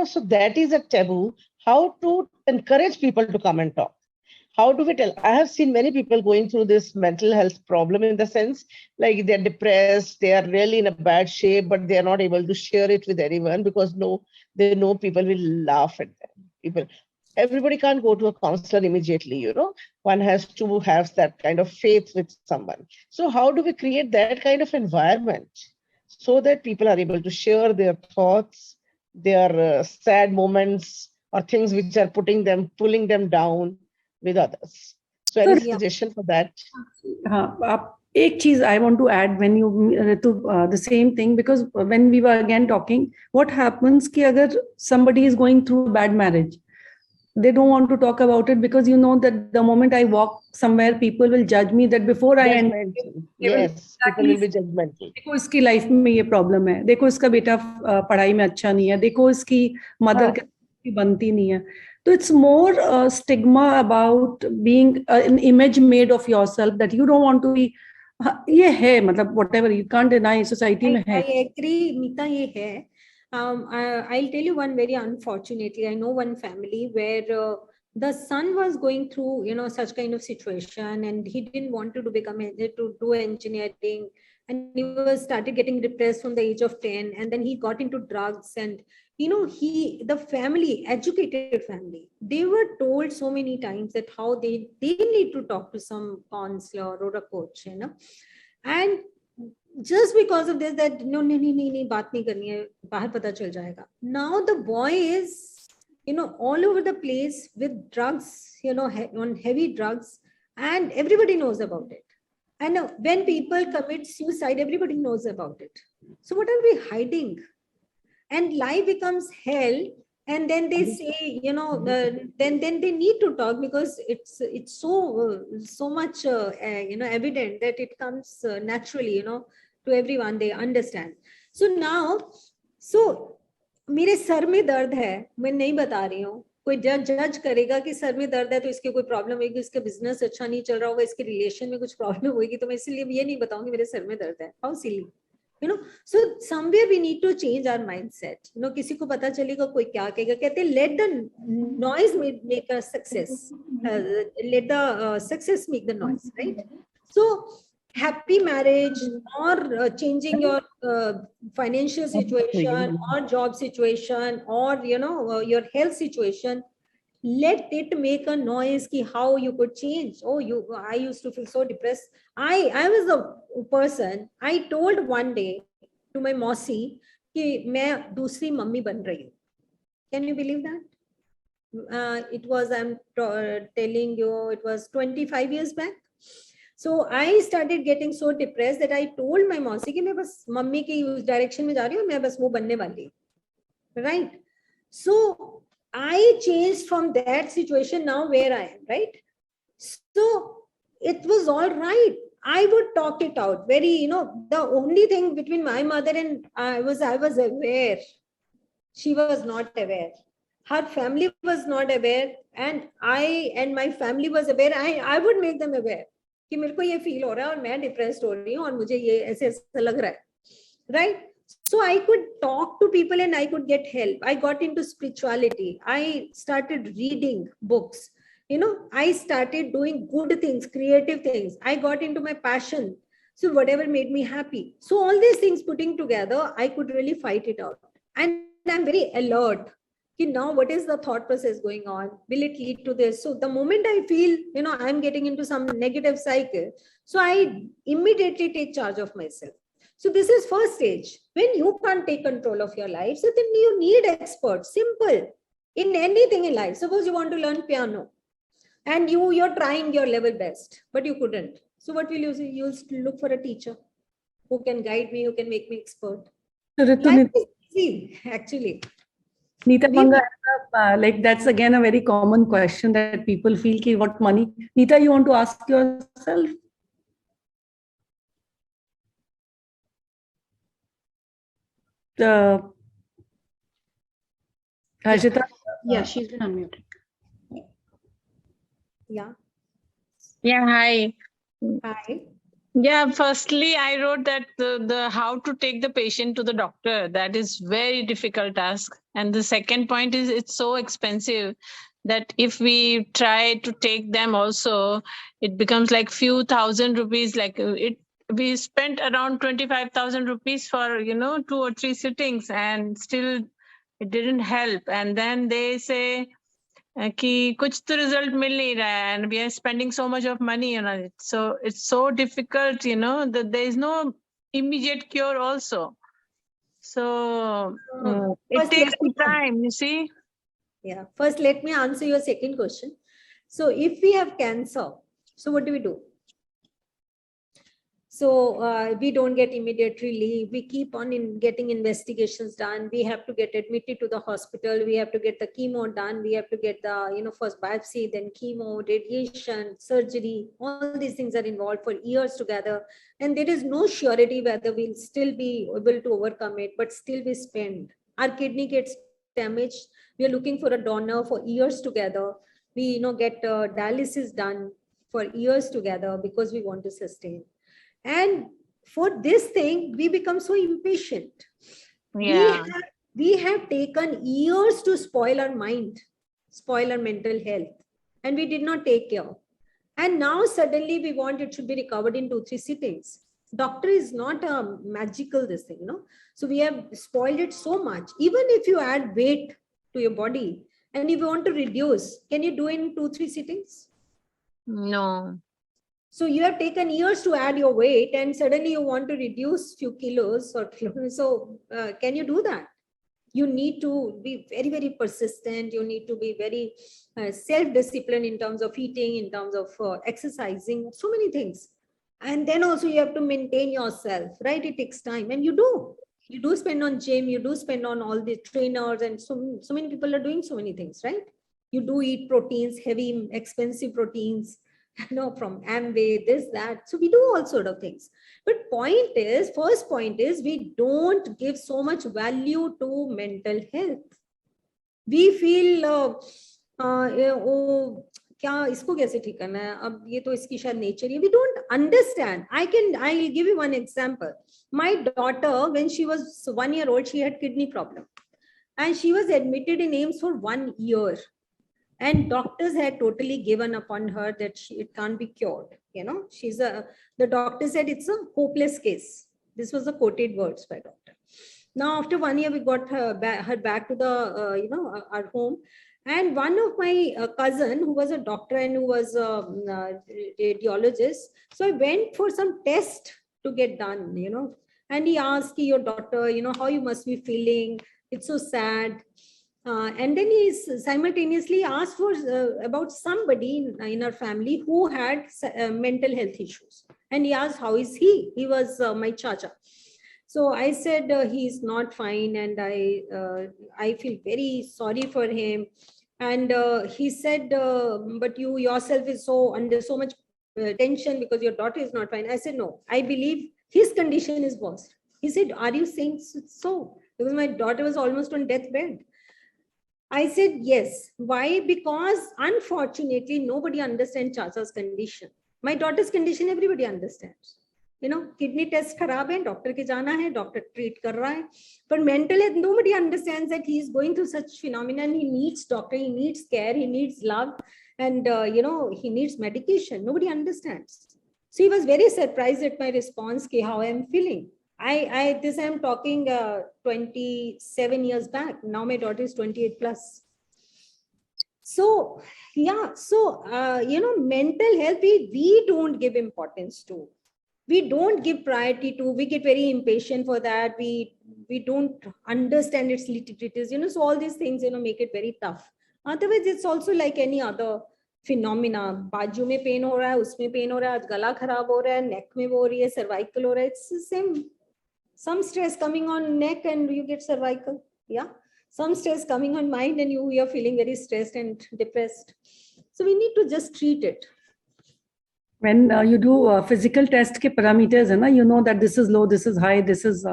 So that is a taboo. How to encourage people to come and talk? How do we tell? I have seen many people going through this mental health problem, in the sense like they're depressed, they are really in a bad shape, but they are not able to share it with anyone because they know people will laugh at them. Everybody can't go to a counselor immediately, One has to have that kind of faith with someone. So how do we create that kind of environment so that people are able to share their thoughts, their sad moments, or things which are pulling them down with others? So any suggestion for that? Ek cheez I want to add when you the same thing, because when we were again talking, what happens ki agar somebody is going through a bad marriage, they don't want to talk about it because that the moment I walk somewhere, people will judge me, that before I end. Yes, people will be judgmental. देखो इसकी life में ये problem है, देखो इसका बेटा पढ़ाई में अच्छा नहीं है, देखो इसकी मदर की बनती नहीं है. So it's more stigma about being an image made of yourself that you don't want to be. ये है, मतलब whatever, you can't deny society में है. I agree, Meeta, ये है. I'll tell you one very unfortunately. I know one family where the son was going through, such kind of situation, and he didn't want to do engineering, and he started getting depressed from the age of 10, and then he got into drugs, and the family, educated family, they were told so many times that how they need to talk to some counselor or a coach, and just because of this, that no, baat nahi karni hai, bahar pata chal jayega. Now the boy is, all over the place with drugs, on heavy drugs, and everybody knows about it. And when people commit suicide, everybody knows about it. So what are we hiding? And life becomes hell. And then they say, then they need to talk because it's so much, evident that it comes naturally, to everyone, they understand. So now, मेरे sir में दर्द है, मैं नहीं बता रही हूँ, कोई जज करेगा कि सर में दर्द है तो इसके कोई प्रॉब्लम होगी, इसके बिजनेस अच्छा नहीं चल रहा होगा, इसके रिलेशन में कुछ प्रॉब्लम होगी, तो मैं इसलिए ये नहीं बताऊंगी मेरे सर में दर्द है. How silly, you know. So somewhere we need to change our mindset. You know, किसी को पता चलेगा कोई क्या कहेगा, कहते हैं let the noise make a success, let the success make the noise, right? So happy marriage or changing your financial situation or job situation or your health situation, let it make a noise ki how you could change. Oh, I used to feel so depressed. I was a person, I told one day to my mausi कि मैं दूसरी mummy बन रही हूँ. Can you believe that? It was, I'm telling you, it was 25 years back. So I started getting so depressed that I told my mausi कि मैं बस mummy की उस डायरेक्शन में जा रही हूँ, मैं बस वो बनने वाली. Right? So I changed from that situation now where I am, right? So it was all right. I would talk it out very, the only thing between my mother and I was aware. She was not aware. Her family was not aware, and I and my family was aware. I would make them aware कि मेरे को ये feel हो रहा है और मैं depressed हो रही हूँ और मुझे ये ऐसे लग रहा है, right? So I could talk to people and I could get help. I got into spirituality. I started reading books. I started doing good things, creative things. I got into my passion. So whatever made me happy. So all these things putting together, I could really fight it out. And I'm very alert. Now what is the thought process going on? Will it lead to this? So the moment I feel, I'm getting into some negative cycle, so I immediately take charge of myself. So this is first stage. When you can't take control of your life, so then you need experts. Simple. In anything in life. Suppose you want to learn piano and you're trying your level best, but you couldn't. So what will you do? You'll look for a teacher who can guide me, who can make me expert. Life is easy, actually. Neeta Manga, like that's again a very common question that people feel ki what money. Neeta, you want to ask yourself? Harshita? Yeah, she's been unmuted. Yeah. Yeah, hi. Hi. Yeah, firstly, I wrote that the how to take the patient to the doctor, that is very difficult task. And the second point is it's so expensive that if we try to take them also, it becomes like few thousand rupees. Like we spent around 25,000 rupees for 2 or 3 sittings, and still it didn't help. And then they say कि कुछ तो result मिल नहीं रहा है, and we are spending so much of money on it. So it's so difficult, that there is no immediate cure also. So it takes time, you see. Yeah. First, let me answer your second question. So if we have cancer, so what do? So we don't get immediate relief. We keep on getting investigations done. We have to get admitted to the hospital. We have to get the chemo done. We have to get the, first biopsy, then chemo, radiation, surgery. All these things are involved for years together. And there is no surety whether we'll still be able to overcome it, but still we spend. Our kidney gets damaged. We are looking for a donor for years together. We, get dialysis done for years together because we want to sustain. And for this thing, we become so impatient. Yeah. We have taken years to spoil our mind, spoil our mental health, and we did not take care. And now suddenly we want it should be recovered in 2-3 sittings. Doctor is not a magical this thing, So we have spoiled it so much. Even if you add weight to your body and if you want to reduce, can you do it in 2-3 sittings? No. So you have taken years to add your weight and suddenly you want to reduce few kilos or kilos. So can you do that? You need to be very, very persistent. You need to be very self-disciplined in terms of eating, in terms of exercising, so many things. And then also you have to maintain yourself, right? It takes time, and you do spend on gym, you do spend on all the trainers, and so many people are doing so many things, right? You do eat proteins, heavy, expensive proteins, from Amway, this, that. So we do all sort of things. But first point is we don't give so much value to mental health. We feel क्या इसको कैसे ठीक करना है, अब ये तो इसकी शायद नेचर है. We don't understand. I'll give you one example. My daughter, when she was 1 year old, she had kidney problem, and she was admitted in AIMS for 1 year, and doctors had totally given up on her that it can't be cured. You know, the doctor said it's a hopeless case. This was the quoted words by doctor. Now after 1 year, we got her back to the our home. And one of my cousin, who was a doctor and who was a radiologist, so I went for some test to get done, and he asked your daughter, how you must be feeling. It's so sad. And then he simultaneously asked for about somebody in our family who had mental health issues. And he asked, how is he? He was my chacha. So I said, he's not fine, and I feel very sorry for him. And he said, but you yourself is so under so much tension because your daughter is not fine. I said, no, I believe his condition is worse. He said, are you saying so? Because my daughter was almost on deathbed. I said, yes. Why? Because unfortunately, nobody understands Chacha's condition. My daughter's condition, everybody understands. Kidney test kharab hai, doctor ke jana hai, doctor treat kar raha hai. But mental health, nobody understands that he is going through such phenomenon. He needs doctor, he needs care, he needs love, and he needs medication. Nobody understands. So he was very surprised at my response, how I am feeling. I'm talking 27 years back. Now my daughter is 28 plus. So yeah, so mental health we don't give importance to. We don't give priority to. We get very impatient for that. We don't understand its nitty-gritties. So all these things make it very tough. Otherwise, it's also like any other phenomena. बाजू में pain हो रहा है, उसमें pain हो रहा है, आज गला खराब हो रहा है, neck में वो हो रही है, cervical हो रहा है. It's the same. Some stress coming on neck and you get cervical. Yeah. Some stress coming on mind and you are feeling very stressed and depressed. So we need to just treat it. When you do physical test ke parameters, you know that this is low, this is high, this is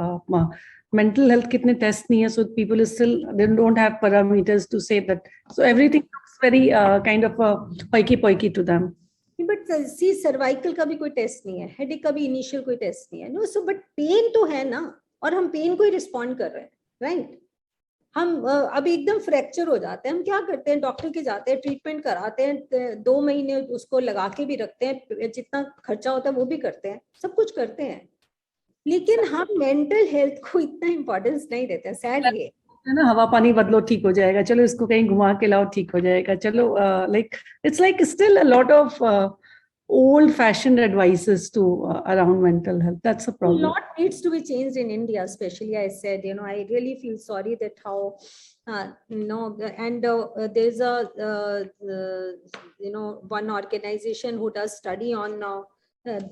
mental health kitne test nahi hai, so people is still, they don't have parameters to say that. So everything looks very kind of poiky to them. But see, cervical का भी कोई test नहीं है, headache का भी initial कोई test नहीं है. No, so but pain तो है ना, और हम pain को ही respond कर रहे हैं, right? हम अब एकदम फ्रैक्चर हो जाते हैं, हम क्या करते हैं, डॉक्टर के जाते हैं, ट्रीटमेंट कराते हैं, 2 महीने उसको लगा के भी रखते हैं, जितना खर्चा होता है वो भी करते हैं, सब कुछ करते हैं, लेकिन हम मेंटल हेल्थ को इतना इंपॉर्टेंस नहीं देते हैं. सैड है ना, हवा पानी बदलो ठीक हो जाएगा, चलो इसको कहीं घुमा के लाओ ठीक हो जाएगा, चलो like it's like still a lot of old fashioned advices to around mental health. That's a problem. A lot needs to be changed in India, especially. I said, I really feel sorry that how and there's a one organization who does study on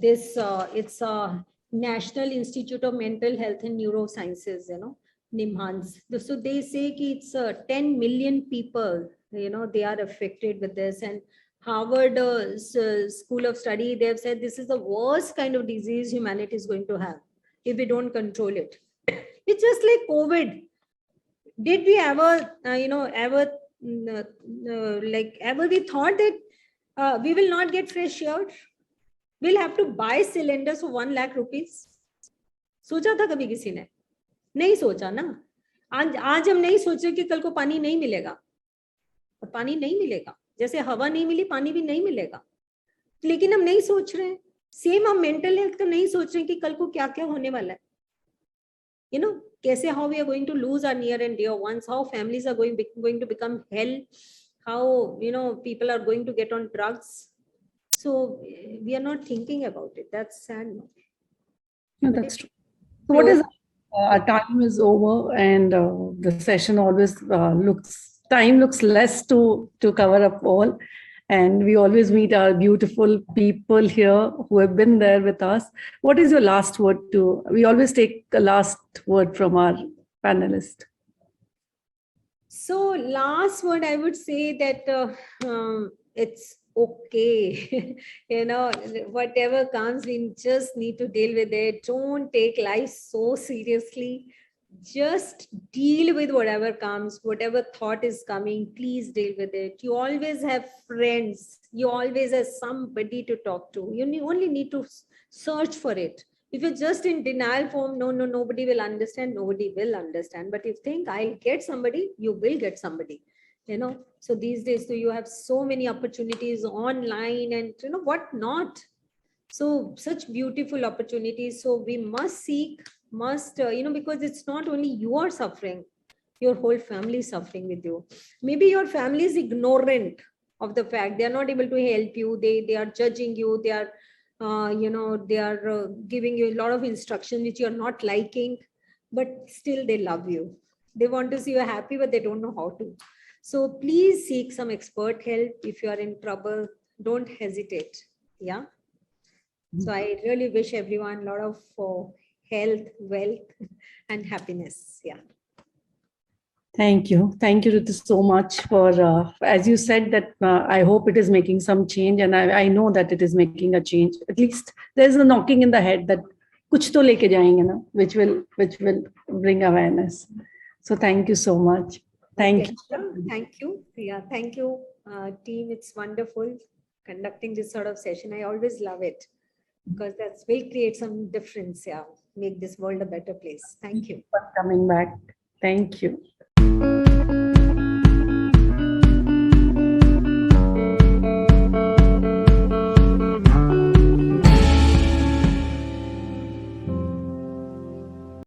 this. It's a National Institute of Mental Health and Neurosciences, NIMHANS. So they say it's 10 million people, they are affected with this. And Harvard School of Study, they have said this is the worst kind of disease humanity is going to have if we don't control it. It's just like COVID. Did we ever, ever we thought that we will not get fresh air? We'll have to buy cylinders for 1 lakh rupees. सोचा था कभी किसी ने? नहीं सोचा ना. आज हम नहीं सोच रहे कि कल को पानी नहीं मिलेगा. पानी नहीं मिलेगा. जैसे हवा नहीं मिली, पानी भी नहीं मिलेगा. लेकिन हम नहीं सोच रहे हैं. सेम हम मेंटल हेल्थ का नहीं सोच रहे हैं कि कल को क्या क्या होने वाला है. कैसे how we are going to lose our near and dear ones, how families are going to become hell, how people are going to get on drugs. So we are not thinking about it. That's sad. No, that's true. So what is our time is over, and the session always looks less to cover up all, and we always meet our beautiful people here who have been there with us. What is your last word we always take the last word from our panelist. So last word, I would say that it's okay. Whatever comes, we just need to deal with it. Don't take life so seriously. just deal with whatever comes, whatever thought is coming, please deal with it. You always have friends. You always have somebody to talk to. Only need to search for it. If you're just in denial form, no, nobody will understand. Nobody will understand. But if you think I'll get somebody, you will get somebody. So these days, so you have so many opportunities online and what not. So such beautiful opportunities. So we must seek, because it's not only you are suffering, your whole family is suffering with you. Maybe your family is ignorant of the fact they are not able to help you. They are judging you. They are, they are giving you a lot of instruction which you are not liking, but still they love you. They want to see you happy, but they don't know how to. So please seek some expert help. If you are in trouble, don't hesitate. Yeah. So I really wish everyone a lot of health, wealth, and happiness. Yeah. Thank you. Thank you, Ritu, so much for, as you said, that I hope it is making some change. And I know that it is making a change. At least there's a knocking in the head that kuch to leke jayenge na, which will bring awareness. So thank you so much. Thank you. Thank you. Yeah, thank you, team. It's wonderful conducting this sort of session. I always love it because that will create some difference. Yeah, make this world a better place. Thank you for coming back. Thank you.